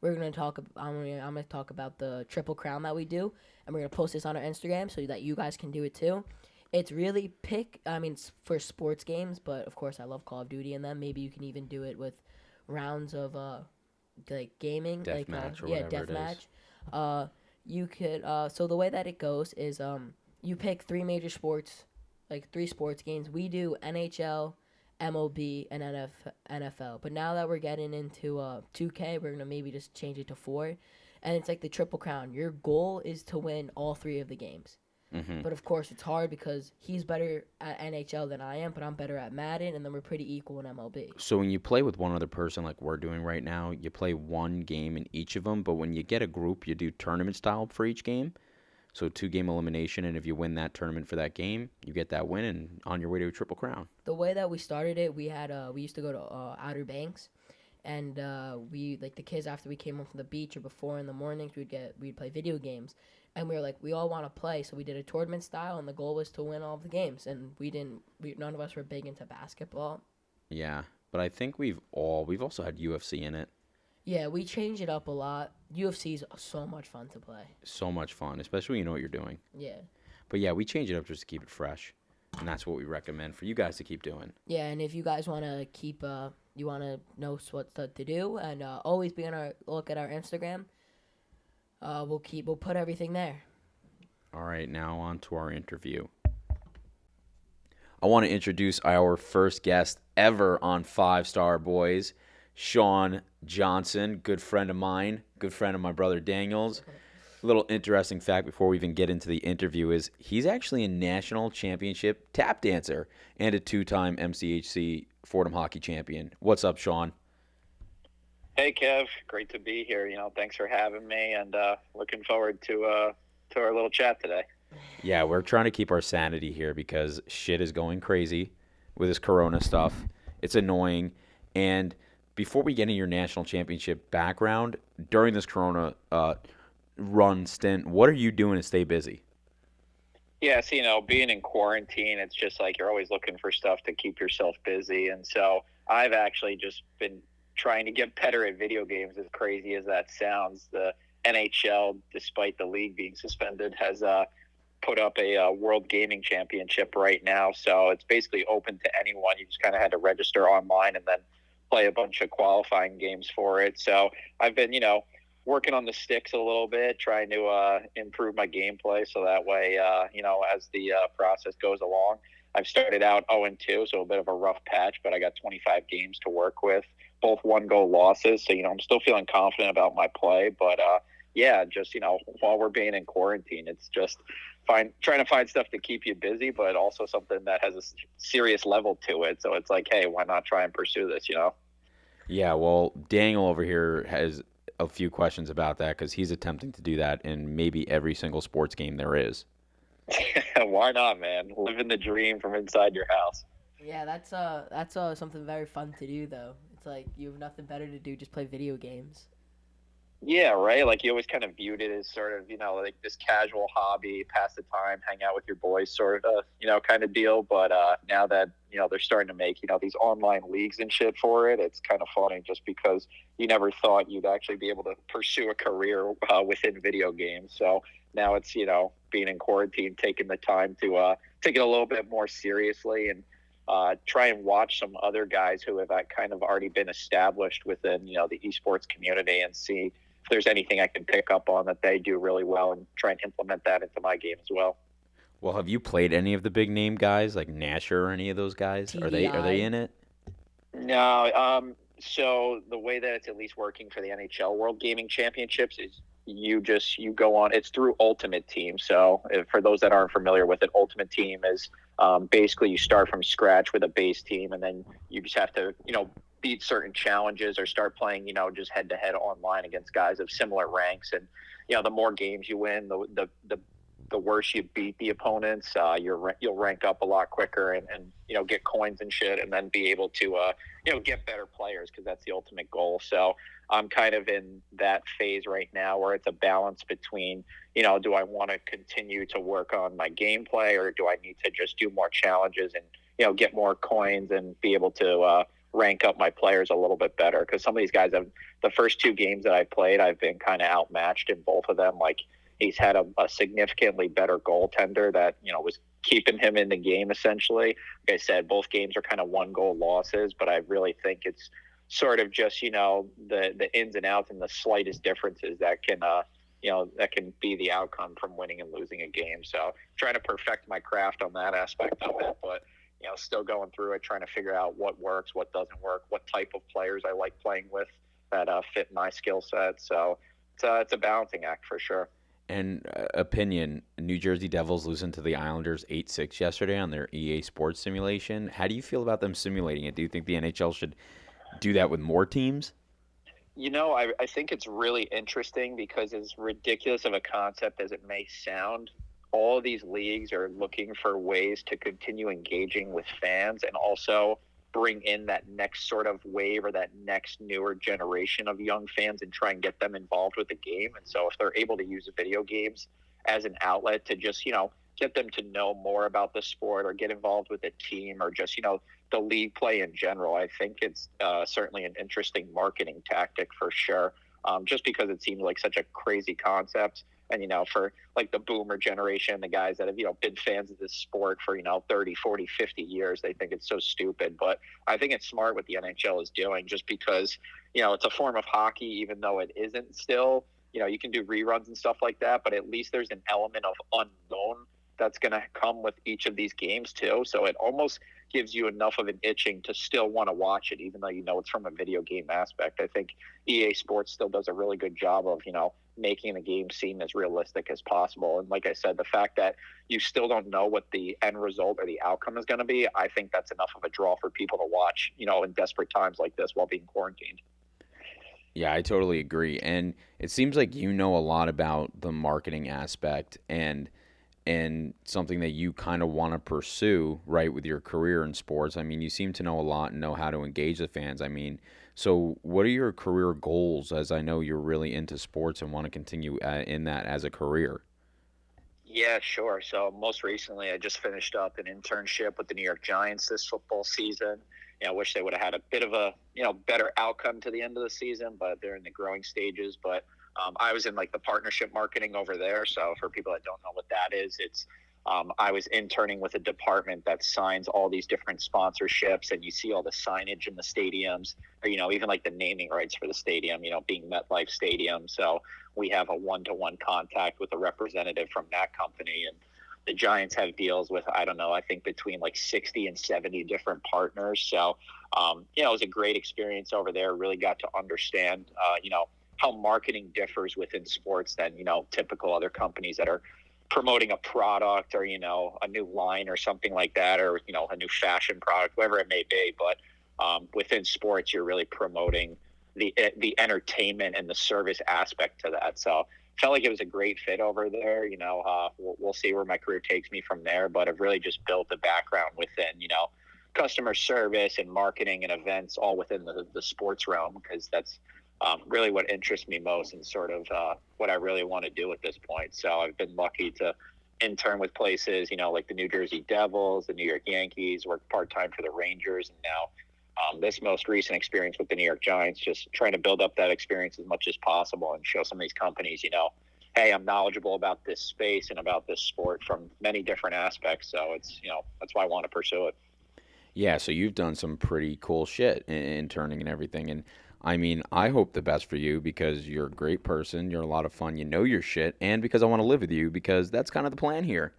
we're gonna talk. I'm gonna talk about the Triple Crown that we do, and we're gonna post this on our Instagram so that you guys can do it too. It's really I mean, it's for sports games, but of course I love Call of Duty and them. Maybe you can even do it with rounds of like gaming, Death like match or yeah, whatever death it is. match. You could so the way that it goes is you pick three major sports, like three sports games. We do NHL, MLB and NFL. But now that we're getting into 2K, we're gonna maybe just change it to four, and it's like the triple crown. Your goal is to win all three of the games. Hmm. But of course, it's hard because he's better at NHL than I am, but I'm better at Madden, and then we're pretty equal in MLB. So when you play with one other person like we're doing right now, you play one game in each of them. But when you get a group, you do tournament style for each game. So 2 game elimination, and if you win that tournament for that game, you get that win and on your way to a triple crown. The way that we started it, we used to go to Outer Banks, and we like the kids after we came home from the beach or before in the mornings we'd play video games, and we were like we all want to play, so we did a tournament style, and the goal was to win all of the games, and none of us were big into basketball. Yeah, but I think we've also had UFC in it. Yeah, we changed it up a lot. UFC's so much fun to play. So much fun, especially when you know what you're doing. Yeah. But yeah, we change it up just to keep it fresh, and that's what we recommend for you guys to keep doing. Yeah, and if you guys want to keep, you want to know what to do, and always be on our look at our Instagram. We'll put everything there. All right, now on to our interview. I want to introduce our first guest ever on 5 Star Boys, Sean Johnson, good friend of mine, good friend of my brother Daniel's. A little interesting fact before we even get into the interview is he's actually a national championship tap dancer and a 2-time MCHC Fordham hockey champion. What's up, Sean? Hey, Kev. Great to be here. Thanks for having me, and looking forward to our little chat today. Yeah, we're trying to keep our sanity here because shit is going crazy with this corona stuff. It's annoying. And before we get into your national championship background, during this corona run stint, what are you doing to stay busy? Yeah, so, being in quarantine, it's just like you're always looking for stuff to keep yourself busy. And so I've actually just been trying to get better at video games, as crazy as that sounds. The NHL, despite the league being suspended, has put up a World Gaming Championship right now. So it's basically open to anyone. You just kind of had to register online and then play a bunch of qualifying games for it. So I've been, working on the sticks a little bit, trying to improve my gameplay. So that way, as the process goes along, I've started out 0-2, so a bit of a rough patch, but I got 25 games to work with, both 1-goal losses. So, I'm still feeling confident about my play, but yeah, just, while we're being in quarantine, it's just trying to find stuff to keep you busy, but also something that has a serious level to it. So it's like, hey, why not try and pursue this? Yeah, well, Daniel over here has a few questions about that because he's attempting to do that in maybe every single sports game there is. Why not, man? Living the dream from inside your house. Yeah, that's something very fun to do though. It's like you have nothing better to do, just play video games. Yeah, right. Like you always kind of viewed it as sort of, like this casual hobby, pass the time, hang out with your boys sort of, kind of deal. But now that, they're starting to make, these online leagues and shit for it, it's kind of funny just because you never thought you'd actually be able to pursue a career within video games. So now it's, being in quarantine, taking the time to take it a little bit more seriously and try and watch some other guys who have kind of already been established within, the esports community and see if there's anything I can pick up on that they do really well and try and implement that into my game as well. Well, have you played any of the big name guys like Nasher or any of those guys? Are they TVI. in it? No, so the way that it's at least working for the NHL World Gaming Championships is you go on. It's through Ultimate Team. So for those that aren't familiar with it, Ultimate Team is basically you start from scratch with a base team, and then you just have to beat certain challenges or start playing just head to head online against guys of similar ranks. And the more games you win, the worse you beat the opponents, you'll rank up a lot quicker and get coins and shit, and then be able to get better players because that's the ultimate goal. So I'm kind of in that phase right now where it's a balance between do I want to continue to work on my gameplay or do I need to just do more challenges and get more coins and be able to rank up my players a little bit better, because some of these guys have the first 2 games that I played, I've been kind of outmatched in both of them. Like he's had a significantly better goaltender that, was keeping him in the game essentially. Like I said, both games are kind of 1-goal losses, but I really think it's sort of just, the ins and outs and the slightest differences that can, that can be the outcome from winning and losing a game. So trying to perfect my craft on that aspect of it. But still going through it, trying to figure out what works, what doesn't work, what type of players I like playing with that fit my skill set. So it's a balancing act for sure. And opinion, New Jersey Devils losing to the Islanders 8-6 yesterday on their EA Sports simulation. How do you feel about them simulating it? Do you think the NHL should do that with more teams? I think it's really interesting because as ridiculous of a concept as it may sound, all of these leagues are looking for ways to continue engaging with fans and also bring in that next sort of wave or that next newer generation of young fans and try and get them involved with the game. And so if they're able to use video games as an outlet to just, get them to know more about the sport or get involved with the team or just, the league play in general, I think it's certainly an interesting marketing tactic for sure. Just because it seems like such a crazy concept. And, for like the boomer generation, the guys that have, been fans of this sport for, 30, 40, 50 years, they think it's so stupid. But I think it's smart what the NHL is doing just because, it's a form of hockey, even though it isn't still. You can do reruns and stuff like that, but at least there's an element of unknown that's going to come with each of these games too. So it almost gives you enough of an itching to still want to watch it, even though it's from a video game aspect. I think EA Sports still does a really good job of, making the game seem as realistic as possible. And like I said, the fact that you still don't know what the end result or the outcome is going to be, I think that's enough of a draw for people to watch, in desperate times like this while being quarantined. Yeah, I totally agree. And it seems like you know a lot about the marketing aspect and something that you kind of want to pursue, right, with your career in sports. I mean, you seem to know a lot and know how to engage the fans. I mean, so what are your career goals, as I know you're really into sports and want to continue in that as a career? Yeah, sure. So most recently, I just finished up an internship with the New York Giants this football season. I wish they would have had a bit of a better outcome to the end of the season, but they're in the growing stages. But I was in like the partnership marketing over there. So for people that don't know what that is, it's I was interning with a department that signs all these different sponsorships, and you see all the signage in the stadiums, or even like the naming rights for the stadium, being MetLife Stadium. So we have a one-to-one contact with a representative from that company, and the Giants have deals with, I don't know, I think between like 60 and 70 different partners. So, it was a great experience over there. Really got to understand, how marketing differs within sports than, typical other companies that are promoting a product or, a new line or something like that, or, a new fashion product, whatever it may be. But within sports, you're really promoting the entertainment and the service aspect to that. So felt like it was a great fit over there. We'll see where my career takes me from there, but I've really just built a background within, customer service and marketing and events all within the sports realm, because that's really what interests me most and sort of what I really want to do at this point. So I've been lucky to intern with places, like the New Jersey Devils, the New York Yankees, work part-time for the Rangers, and now this most recent experience with the New York Giants, just trying to build up that experience as much as possible and show some of these companies, hey, I'm knowledgeable about this space and about this sport from many different aspects. So it's, that's why I want to pursue it. Yeah, so you've done some pretty cool shit in turning and everything. And I mean, I hope the best for you because you're a great person. You're a lot of fun. You know your shit. And because I want to live with you because that's kind of the plan here.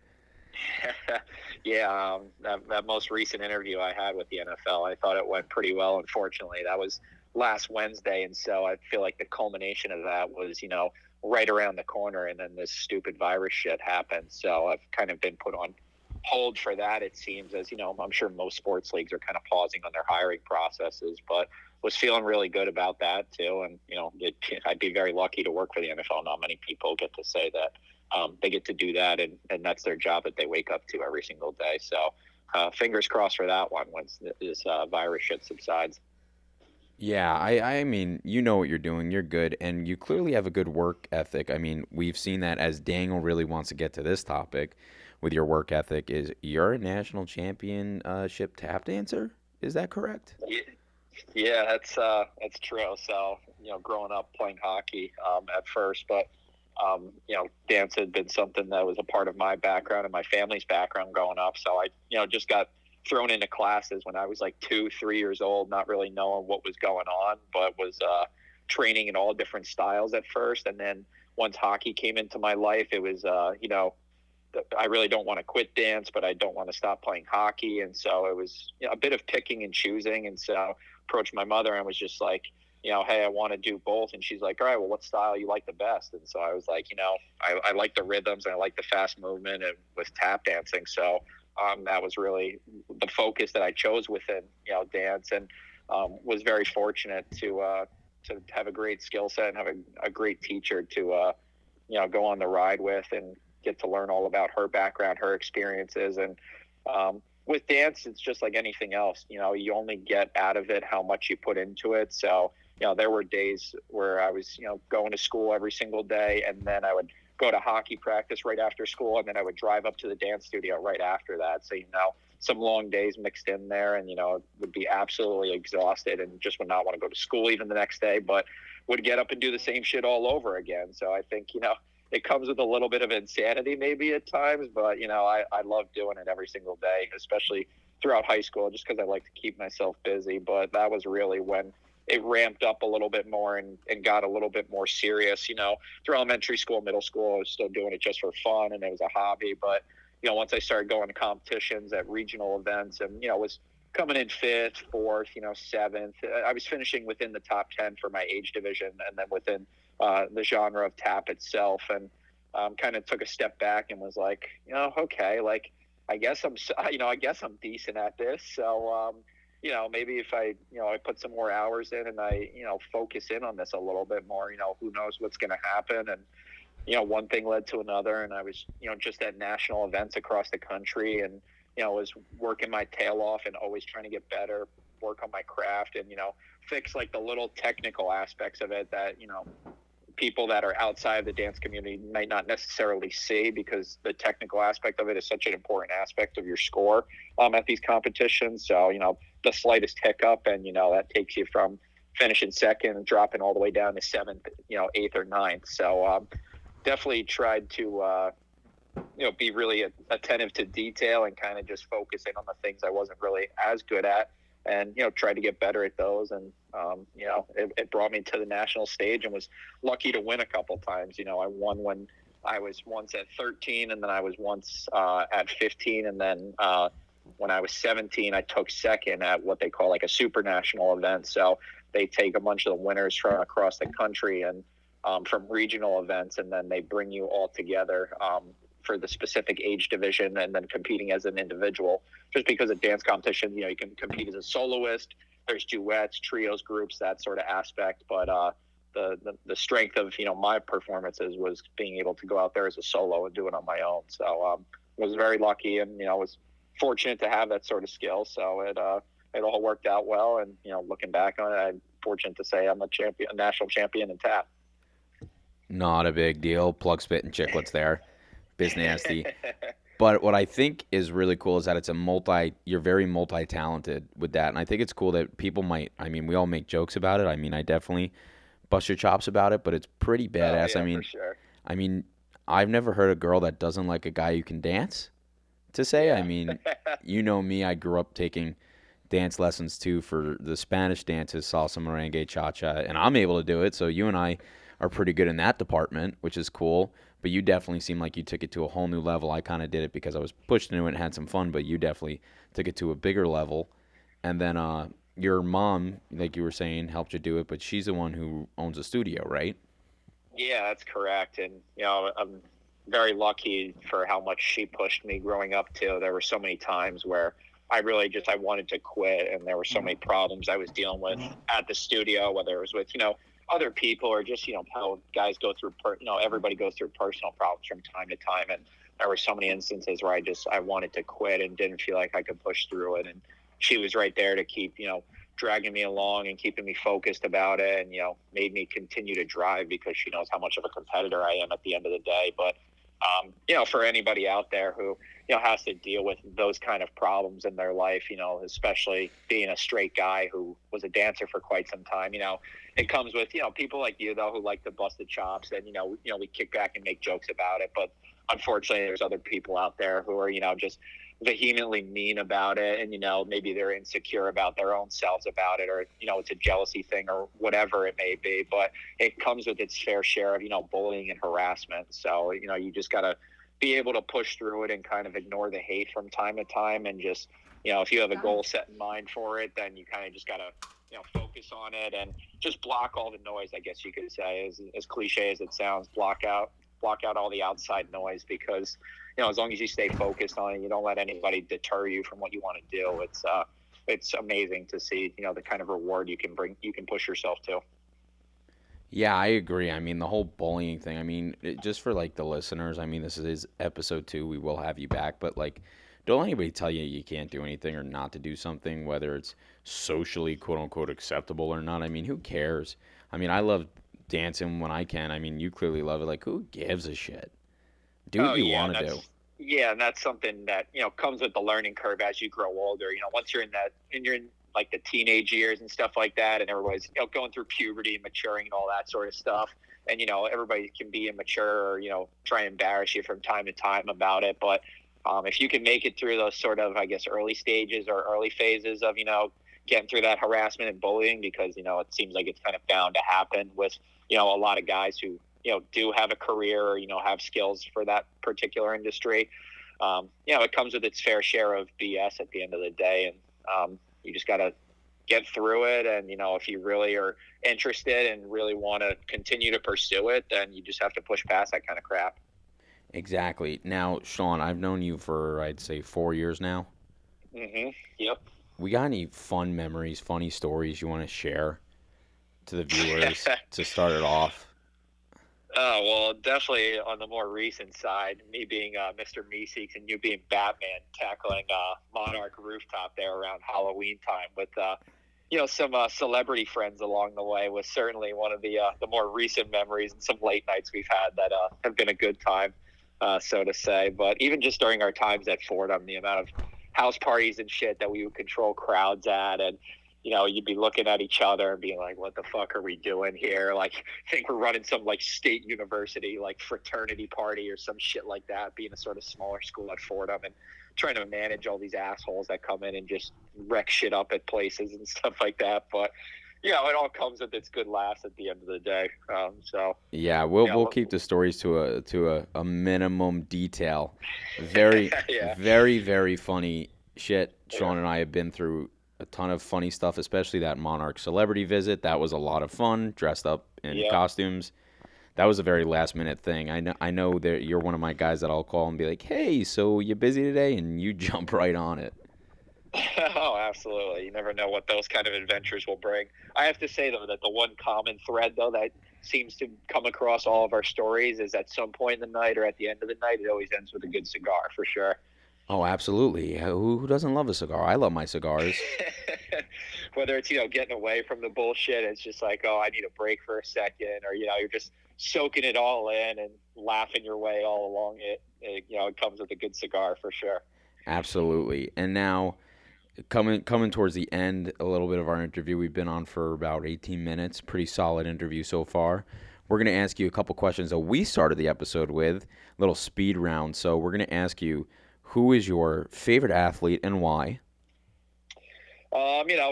Yeah, that most recent interview I had with the NFL, I thought it went pretty well. Unfortunately, that was last Wednesday, and so I feel like the culmination of that was, right around the corner, and then this stupid virus shit happened. So I've kind of been put on hold for that. It seems, as I'm sure most sports leagues are kind of pausing on their hiring processes, but was feeling really good about that too. And I'd be very lucky to work for the NFL. Not many people get to say that. They get to do that, and that's their job that they wake up to every single day. So fingers crossed for that one once this virus shit subsides. Yeah, I mean, you know what you're doing. You're good. And you clearly have a good work ethic. I mean, we've seen that as Daniel really wants to get to this topic with your work ethic is you're a national championship tap dancer. Is that correct? Yeah, yeah, that's true. So growing up playing hockey at first, but dance had been something that was a part of my background and my family's background growing up. So I just got thrown into classes when I was like 2, 3 years old, not really knowing what was going on, but was training in all different styles at first. And then once hockey came into my life, it was I really don't want to quit dance, but I don't want to stop playing hockey. And so it was a bit of picking and choosing. And so approached my mother and was just like, hey, I want to do both. And she's like, all right, well, what style you like the best? And so I was like, I like the rhythms and I like the fast movement and with tap dancing. So that was really the focus that I chose within, dance, and was very fortunate to have a great skill set and have a great teacher to, go on the ride with and get to learn all about her background, her experiences. And with dance, it's just like anything else. You only get out of it how much you put into it. So, there were days where I was, going to school every single day, and then I would go to hockey practice right after school, and then I would drive up to the dance studio right after that. So, some long days mixed in there, and, would be absolutely exhausted and just would not want to go to school even the next day, but would get up and do the same shit all over again. So I think, it comes with a little bit of insanity maybe at times, but, I love doing it every single day, especially throughout high school, just because I like to keep myself busy. But that was really when it ramped up a little bit more and got a little bit more serious. Through elementary school, middle school, I was still doing it just for fun and it was a hobby. But, once I started going to competitions at regional events and, was coming in fifth, fourth, seventh, I was finishing within the top 10 for my age division and then within the genre of tap itself. And kind of took a step back and was like, okay, like, I guess I'm decent at this. So, maybe if I put some more hours in and I, focus in on this a little bit more, who knows what's going to happen. And, one thing led to another, and I was, just at national events across the country and, was working my tail off and always trying to get better, work on my craft and, fix like the little technical aspects of it that, people that are outside of the dance community might not necessarily see, because the technical aspect of it is such an important aspect of your score at these competitions. So, the slightest hiccup and, that takes you from finishing second and dropping all the way down to seventh, eighth or ninth. So definitely tried to, be really attentive to detail and kind of just focus in on the things I wasn't really as good at and, try to get better at those. And, it brought me to the national stage and was lucky to win a couple times. I won when I was once at 13 and then I was once at 15. And then when I was 17, I took second at what they call like a super national event. So they take a bunch of the winners from across the country and from regional events, and then they bring you all together for the specific age division and then competing as an individual. Just because of dance competition, you can compete as a soloist, there's duets, trios, groups, that sort of aspect. But the strength of, my performances was being able to go out there as a solo and do it on my own. So was very lucky and, was fortunate to have that sort of skill. So it all worked out well. And, looking back on it, I'm fortunate to say I'm a national champion in tap. Not a big deal. Plug spit and chicklets there. Biz nasty. But what I think is really cool is that you're very multi-talented with that. And I think it's cool that people we all make jokes about it. I definitely bust your chops about it, but it's pretty badass. Oh, yeah, for sure. I mean, I've never heard a girl that doesn't like a guy who can dance to say. Yeah. You know me, I grew up taking dance lessons too for the Spanish dances, salsa, merengue, cha-cha, and I'm able to do it. So you and I are pretty good in that department, which is cool. But you definitely seem like you took it to a whole new level. I kind of did it because I was pushed into it and had some fun, but you definitely took it to a bigger level. And then your mom, like you were saying, helped you do it, but she's the one who owns a studio, right? Yeah, that's correct. And, I'm very lucky for how much she pushed me growing up too. There were so many times where I wanted to quit, and there were so many problems I was dealing with at the studio, whether it was with, other people or just, how guys go through, everybody goes through personal problems from time to time. And there were so many instances where I wanted to quit and didn't feel like I could push through it. And she was right there to keep, dragging me along and keeping me focused about it and, made me continue to drive because she knows how much of a competitor I am at the end of the day. But, for anybody out there who, has to deal with those kind of problems in their life, especially being a straight guy who was a dancer for quite some time, it comes with, people like you though, who like to bust the chops and, we kick back and make jokes about it. But unfortunately, there's other people out there who are, just vehemently mean about it. And, maybe they're insecure about their own selves about it, or, it's a jealousy thing or whatever it may be. But it comes with its fair share of, bullying and harassment. So, you just got to be able to push through it and kind of ignore the hate from time to time, and just, if you have a goal set in mind for it, then you kind of just gotta, focus on it and just block all the noise. I guess you could say, as cliche as it sounds, block out all the outside noise, because as long as you stay focused on it, you don't let anybody deter you from what you want to do. It's amazing to see the kind of reward you can push yourself to. Yeah, I agree. I mean, the whole bullying thing. I mean, just for like the listeners, I mean, this is episode 2. We will have you back, but like, don't let anybody tell you you can't do anything or not to do something, whether it's socially quote unquote acceptable or not. I mean, who cares? I mean, I love dancing when I can. I mean, you clearly love it. Like, who gives a shit? Do what Oh you yeah, want to do. and that's something that comes with the learning curve as you grow older. Once you're in like the teenage years and stuff like that, and everybody's going through puberty and maturing and all that sort of stuff, and everybody can be immature or try and embarrass you from time to time about it. But if you can make it through those sort of, I guess, early stages or early phases of getting through that harassment and bullying, because it seems like it's kind of bound to happen with a lot of guys who do have a career or have skills for that particular industry. It comes with its fair share of BS at the end of the day, and you just got to get through it. And if you really are interested and really want to continue to pursue it, then you just have to push past that kind of crap. Exactly. Now, Sean, I've known you for, I'd say, 4 years now. Yep. We got any fun memories, funny stories you want to share to the viewers to start it off? Oh, well, definitely on the more recent side, me being Mr. Meeseeks and you being Batman, tackling Monarch Rooftop there around Halloween time with some celebrity friends along the way, was certainly one of the more recent memories, and some late nights we've had that have been a good time, so to say. But even just during our times at Fordham, the amount of house parties and shit that we would control crowds at, and you'd be looking at each other and being like, what the fuck are we doing here? Like, I think we're running some like state university, like fraternity party or some shit like that, being a sort of smaller school at Fordham, and trying to manage all these assholes that come in and just wreck shit up at places and stuff like that. But it all comes with its good laughs at the end of the day. Yeah, we'll keep the stories to a minimum detail. Very, yeah, very, very funny shit. yeah, Sean and I have been through a ton of funny stuff, especially that Monarch celebrity visit. That was a lot of fun, dressed up in yep. costumes. That was a very last minute thing. I know that you're one of my guys that I'll call and be like, "Hey, so you busy today?" And you jump right on it. Oh, absolutely. You never know what those kind of adventures will bring. I have to say, though, that the one common thread, though, that seems to come across all of our stories is at some point in the night or at the end of the night, it always ends with a good cigar, for sure. Oh, absolutely. Who doesn't love a cigar? I love my cigars. Whether it's, getting away from the bullshit, it's just like, oh, I need a break for a second, or, you're just soaking it all in and laughing your way all along it comes with a good cigar, for sure. Absolutely. And now coming towards the end a little bit of our interview. We've been on for about 18 minutes. Pretty solid interview so far. We're going to ask you a couple questions that we started the episode with, a little speed round. So we're going to ask you, who is your favorite athlete and why?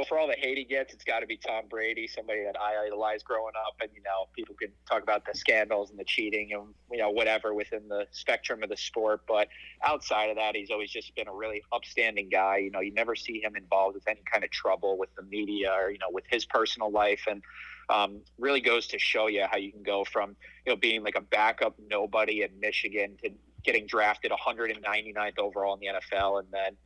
For all the hate he gets, it's got to be Tom Brady, somebody that I idolized growing up. And, people can talk about the scandals and the cheating and, whatever within the spectrum of the sport. But outside of that, he's always just been a really upstanding guy. You never see him involved with any kind of trouble with the media or, with his personal life. And really goes to show you how you can go from, being like a backup nobody in Michigan to getting drafted 199th overall in the NFL. And then,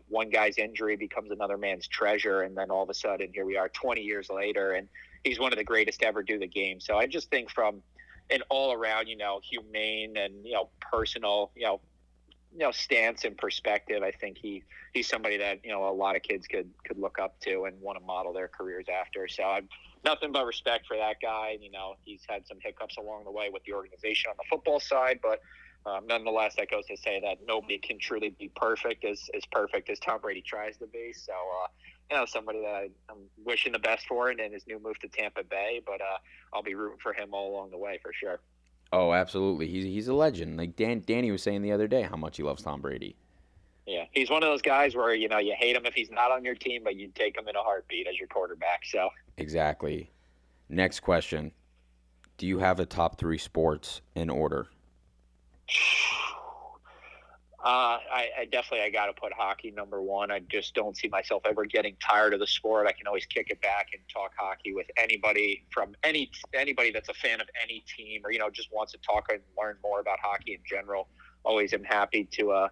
one guy's injury becomes another man's treasure. And then all of a sudden, here we are 20 years later, and he's one of the greatest to ever do the game. So I just think from an all around, humane and, personal, stance and perspective, I think he's somebody that, a lot of kids could look up to and want to model their careers after. So I'm nothing but respect for that guy. He's had some hiccups along the way with the organization on the football side, but nonetheless, that goes to say that nobody can truly be perfect as perfect as Tom Brady tries to be. So, somebody that I'm wishing the best for in his new move to Tampa Bay, but I'll be rooting for him all along the way for sure. Oh, absolutely. He's a legend. Like Danny was saying the other day how much he loves Tom Brady. Yeah, he's one of those guys where, you hate him if he's not on your team, but you take him in a heartbeat as your quarterback. So Exactly. Next question. Do you have a top 3 sports in order? I definitely I got to put hockey number one. I just don't see myself ever getting tired of the sport. I can always kick it back and talk hockey with anybody from anybody that's a fan of any team or just wants to talk and learn more about hockey in general. Always am happy to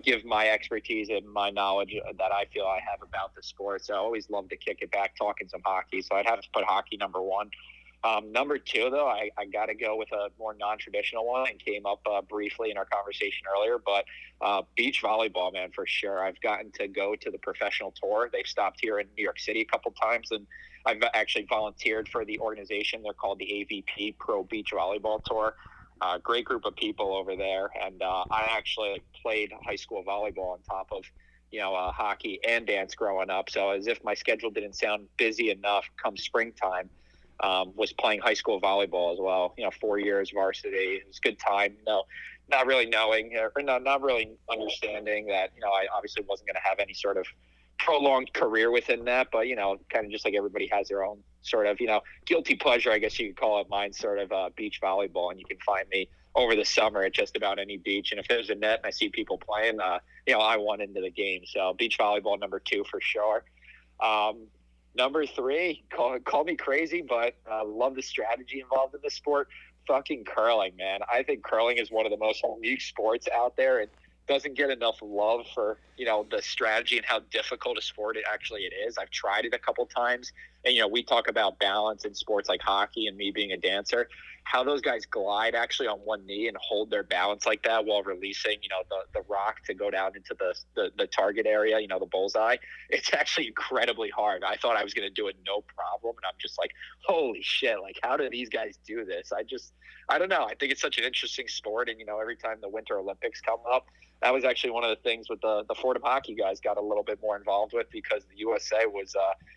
give my expertise and my knowledge that I feel I have about the sport. So I always love to kick it back talking some hockey. So I'd have to put hockey number one. Number two, though, I got to go with a more non-traditional one and came up briefly in our conversation earlier, but beach volleyball, man, for sure. I've gotten to go to the professional tour. They've stopped here in New York City a couple times, and I've actually volunteered for the organization. They're called the AVP Pro Beach Volleyball Tour. Great group of people over there, and I actually played high school volleyball on top of hockey and dance growing up. So as if my schedule didn't sound busy enough, come springtime, was playing high school volleyball as well. 4 years varsity. It was a good time. No, not really knowing or not really understanding that I obviously wasn't going to have any sort of prolonged career within that, but kind of just like everybody has their own sort of guilty pleasure, I guess you could call it. Mine sort of beach volleyball, and you can find me over the summer at just about any beach. And if there's a net and I see people playing, I want into the game. So beach volleyball number two for sure. Number three, call me crazy, but I love the strategy involved in the sport. Fucking curling, man. I think curling is one of the most unique sports out there and doesn't get enough love for, the strategy and how difficult a sport it actually it is. I've tried it a couple times, and, we talk about balance in sports like hockey and me being a dancer. How those guys glide actually on one knee and hold their balance like that while releasing, the rock to go down into the target area, the bullseye. It's actually incredibly hard. I thought I was going to do it no problem, and I'm just like, holy shit, like, how do these guys do this? I don't know. I think it's such an interesting sport, and, every time the Winter Olympics come up, that was actually one of the things with the Fordham hockey guys got a little bit more involved with, because the USA was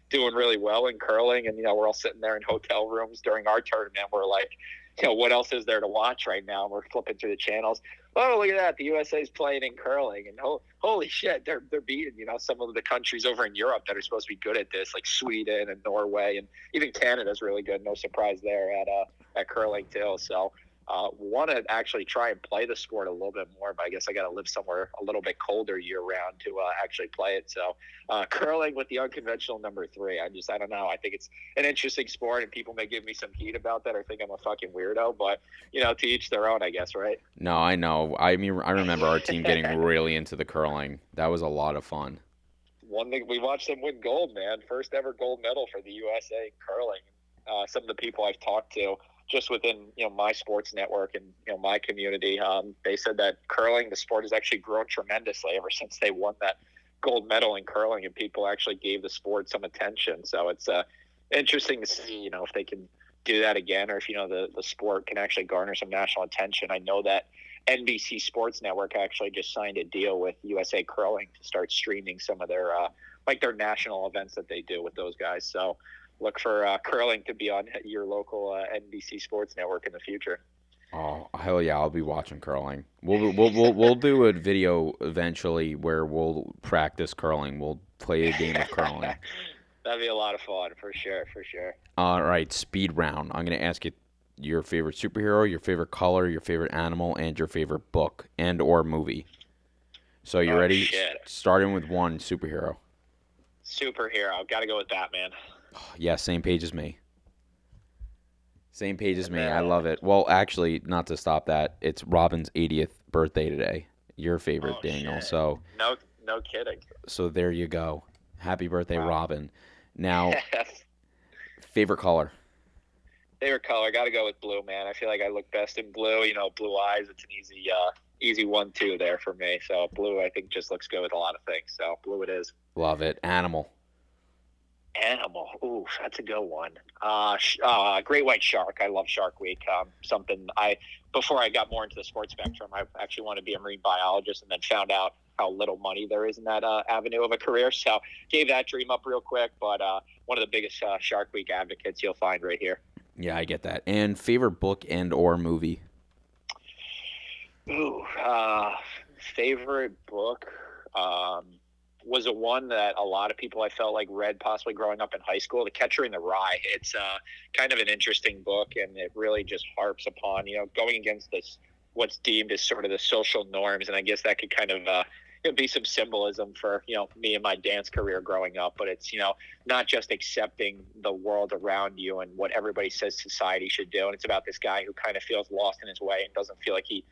doing really well in curling, and we're all sitting there in hotel rooms during our tournament. We're like, what else is there to watch right now? And we're flipping through the channels. Oh, look at that! The USA is playing in curling, and holy shit, they're beating some of the countries over in Europe that are supposed to be good at this, like Sweden and Norway, and even Canada's really good. No surprise there at curling too. So want to actually try and play the sport a little bit more, but I guess I got to live somewhere a little bit colder year round to actually play it. So curling with the unconventional number three. I don't know. I think it's an interesting sport, and people may give me some heat about that or think I'm a fucking weirdo, but to each their own, I guess, right? No, I know. I mean, I remember our team getting really into the curling. That was a lot of fun. One thing, we watched them win gold, man. First ever gold medal for the USA in curling. Some of the people I've talked to, just within my sports network and my community, they said that curling, the sport, has actually grown tremendously ever since they won that gold medal in curling, and people actually gave the sport some attention. So it's interesting to see if they can do that again, or if the sport can actually garner some national attention. I know that NBC Sports Network actually just signed a deal with USA Curling to start streaming some of their their national events that they do with those guys. So look for curling to be on your local NBC Sports Network in the future. Oh, hell yeah, I'll be watching curling. We'll do a video eventually where we'll practice curling. We'll play a game of curling. That'd be a lot of fun, for sure, for sure. All right, speed round. I'm going to ask you your favorite superhero, your favorite color, your favorite animal, and your favorite book and or movie. So you Oh, ready? shit. Starting with one superhero. Superhero. Got to go with Batman. Yeah, same page as me. Same page as And me. I then, love it. Well, actually, not to stop that, it's Robin's 80th birthday today. Your favorite, oh, Daniel. shit. So, No kidding. so there you go. Happy birthday, Wow. Robin. Now, favorite color. Favorite color. Got to go with blue, man. I feel like I look best in blue. Blue eyes. It's an easy 1-2 there for me. So blue, I think, just looks good with a lot of things. So blue it is. Love it. Animal. Animal. Ooh, that's a good one. Great white shark. I love Shark Week. Before I got more into the sports spectrum, I actually wanted to be a marine biologist, and then found out how little money there is in that avenue of a career. So gave that dream up real quick. But one of the biggest Shark Week advocates you'll find right here. Yeah, I get that. And favorite book and or movie. Ooh, favorite book was a one that a lot of people I felt like read possibly growing up in high school, The Catcher in the Rye. It's kind of an interesting book, and it really just harps upon, going against this what's deemed as sort of the social norms, and I guess that could kind of be some symbolism for me and my dance career growing up. But it's not just accepting the world around you and what everybody says society should do, and it's about this guy who kind of feels lost in his way and doesn't feel like he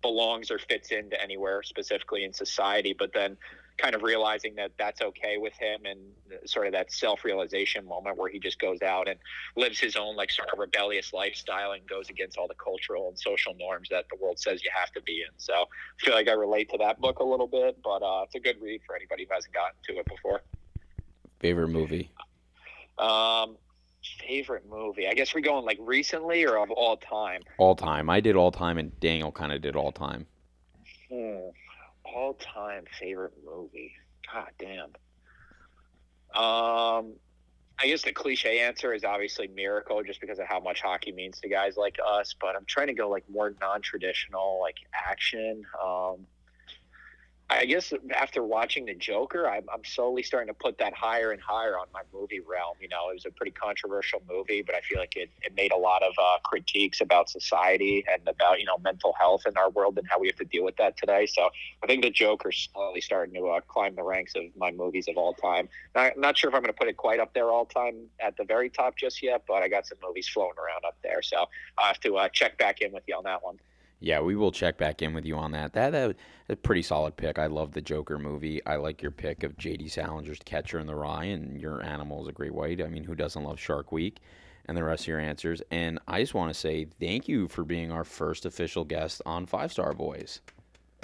belongs or fits into anywhere specifically in society, but then kind of realizing that that's okay with him, and sort of that self-realization moment where he just goes out and lives his own like sort of rebellious lifestyle and goes against all the cultural and social norms that the world says you have to be in. So I feel like I relate to that book a little bit, but it's a good read for anybody who hasn't gotten to it before. Favorite movie? Favorite movie, I guess we're going like recently or of all time. All time. I did all time, and Daniel kind of did all time. All time favorite movie. God damn. I guess the cliche answer is obviously Miracle, just because of how much hockey means to guys like us. But I'm trying to go like more non-traditional, like action. I guess after watching The Joker, I'm slowly starting to put that higher and higher on my movie realm. It was a pretty controversial movie, but I feel like it made a lot of critiques about society and about, mental health in our world and how we have to deal with that today. So I think The Joker's slowly starting to climb the ranks of my movies of all time. Not sure if I'm going to put it quite up there all time at the very top just yet, but I got some movies floating around up there. So I'll have to check back in with you on that one. Yeah, we will check back in with you on that. That a pretty solid pick. I love the Joker movie. I like your pick of J.D. Salinger's Catcher in the Rye, and your animal is a great white. I mean, who doesn't love Shark Week? And the rest of your answers. And I just want to say thank you for being our first official guest on 5 Star Boys.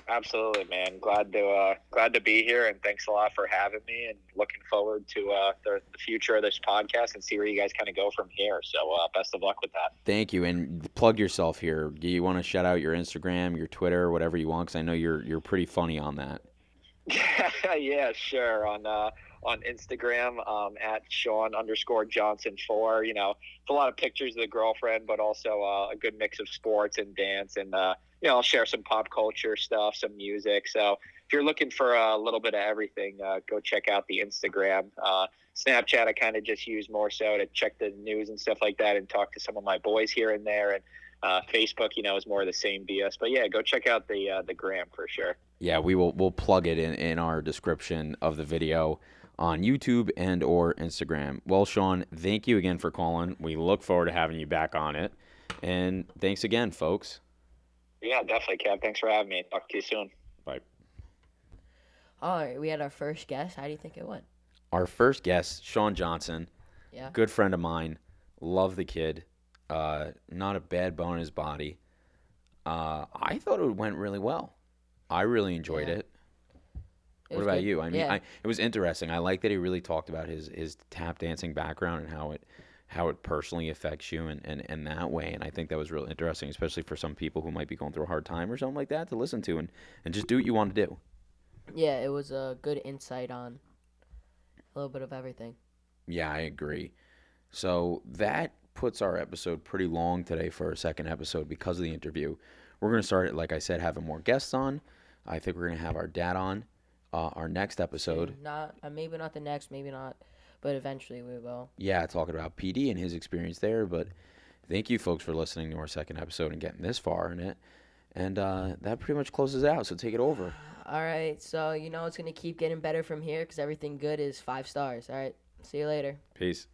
Absolutely, man. Glad to be here, and thanks a lot for having me. And looking forward to the future of this podcast and see where you guys kind of go from here. So best of luck with that. Thank you, and plug yourself here. Do you want to shout out your Instagram, your Twitter, whatever you want? Because I know you're pretty funny on that. Yeah, sure. On Instagram, at Sean_Johnson4. It's a lot of pictures of the girlfriend, but also a good mix of sports and dance, and I'll share some pop culture stuff, some music. So if you're looking for a little bit of everything, go check out the Instagram. Snapchat, I kind of just use more so to check the news and stuff like that, and talk to some of my boys here and there. And Facebook, is more of the same BS. But yeah, go check out the gram for sure. Yeah, we'll plug it in our description of the video on YouTube and or Instagram. Well, Sean, thank you again for calling. We look forward to having you back on it. And thanks again, folks. Yeah, definitely, Kev. Thanks for having me. Talk to you soon. Bye. All right, we had our first guest. How do you think it went? Our first guest, Sean Johnson. Yeah. Good friend of mine. Love the kid. Not a bad bone in his body. I thought it went really well. I really enjoyed it. What about you? I mean, it was interesting. I like that he really talked about his tap dancing background and how it personally affects you and that way. And I think that was really interesting, especially for some people who might be going through a hard time or something like that, to listen to and just do what you want to do. Yeah, it was a good insight on a little bit of everything. Yeah, I agree. So that puts our episode pretty long today for our second episode because of the interview. We're going to start, like I said, having more guests on. I think we're going to have our dad on our next episode. Maybe not the next, maybe not, but eventually we will. Yeah, talking about PD and his experience there. But thank you, folks, for listening to our second episode and getting this far in it. And that pretty much closes it out, so take it over. All right, so it's going to keep getting better from here because everything good is 5 stars. All right, see you later. Peace.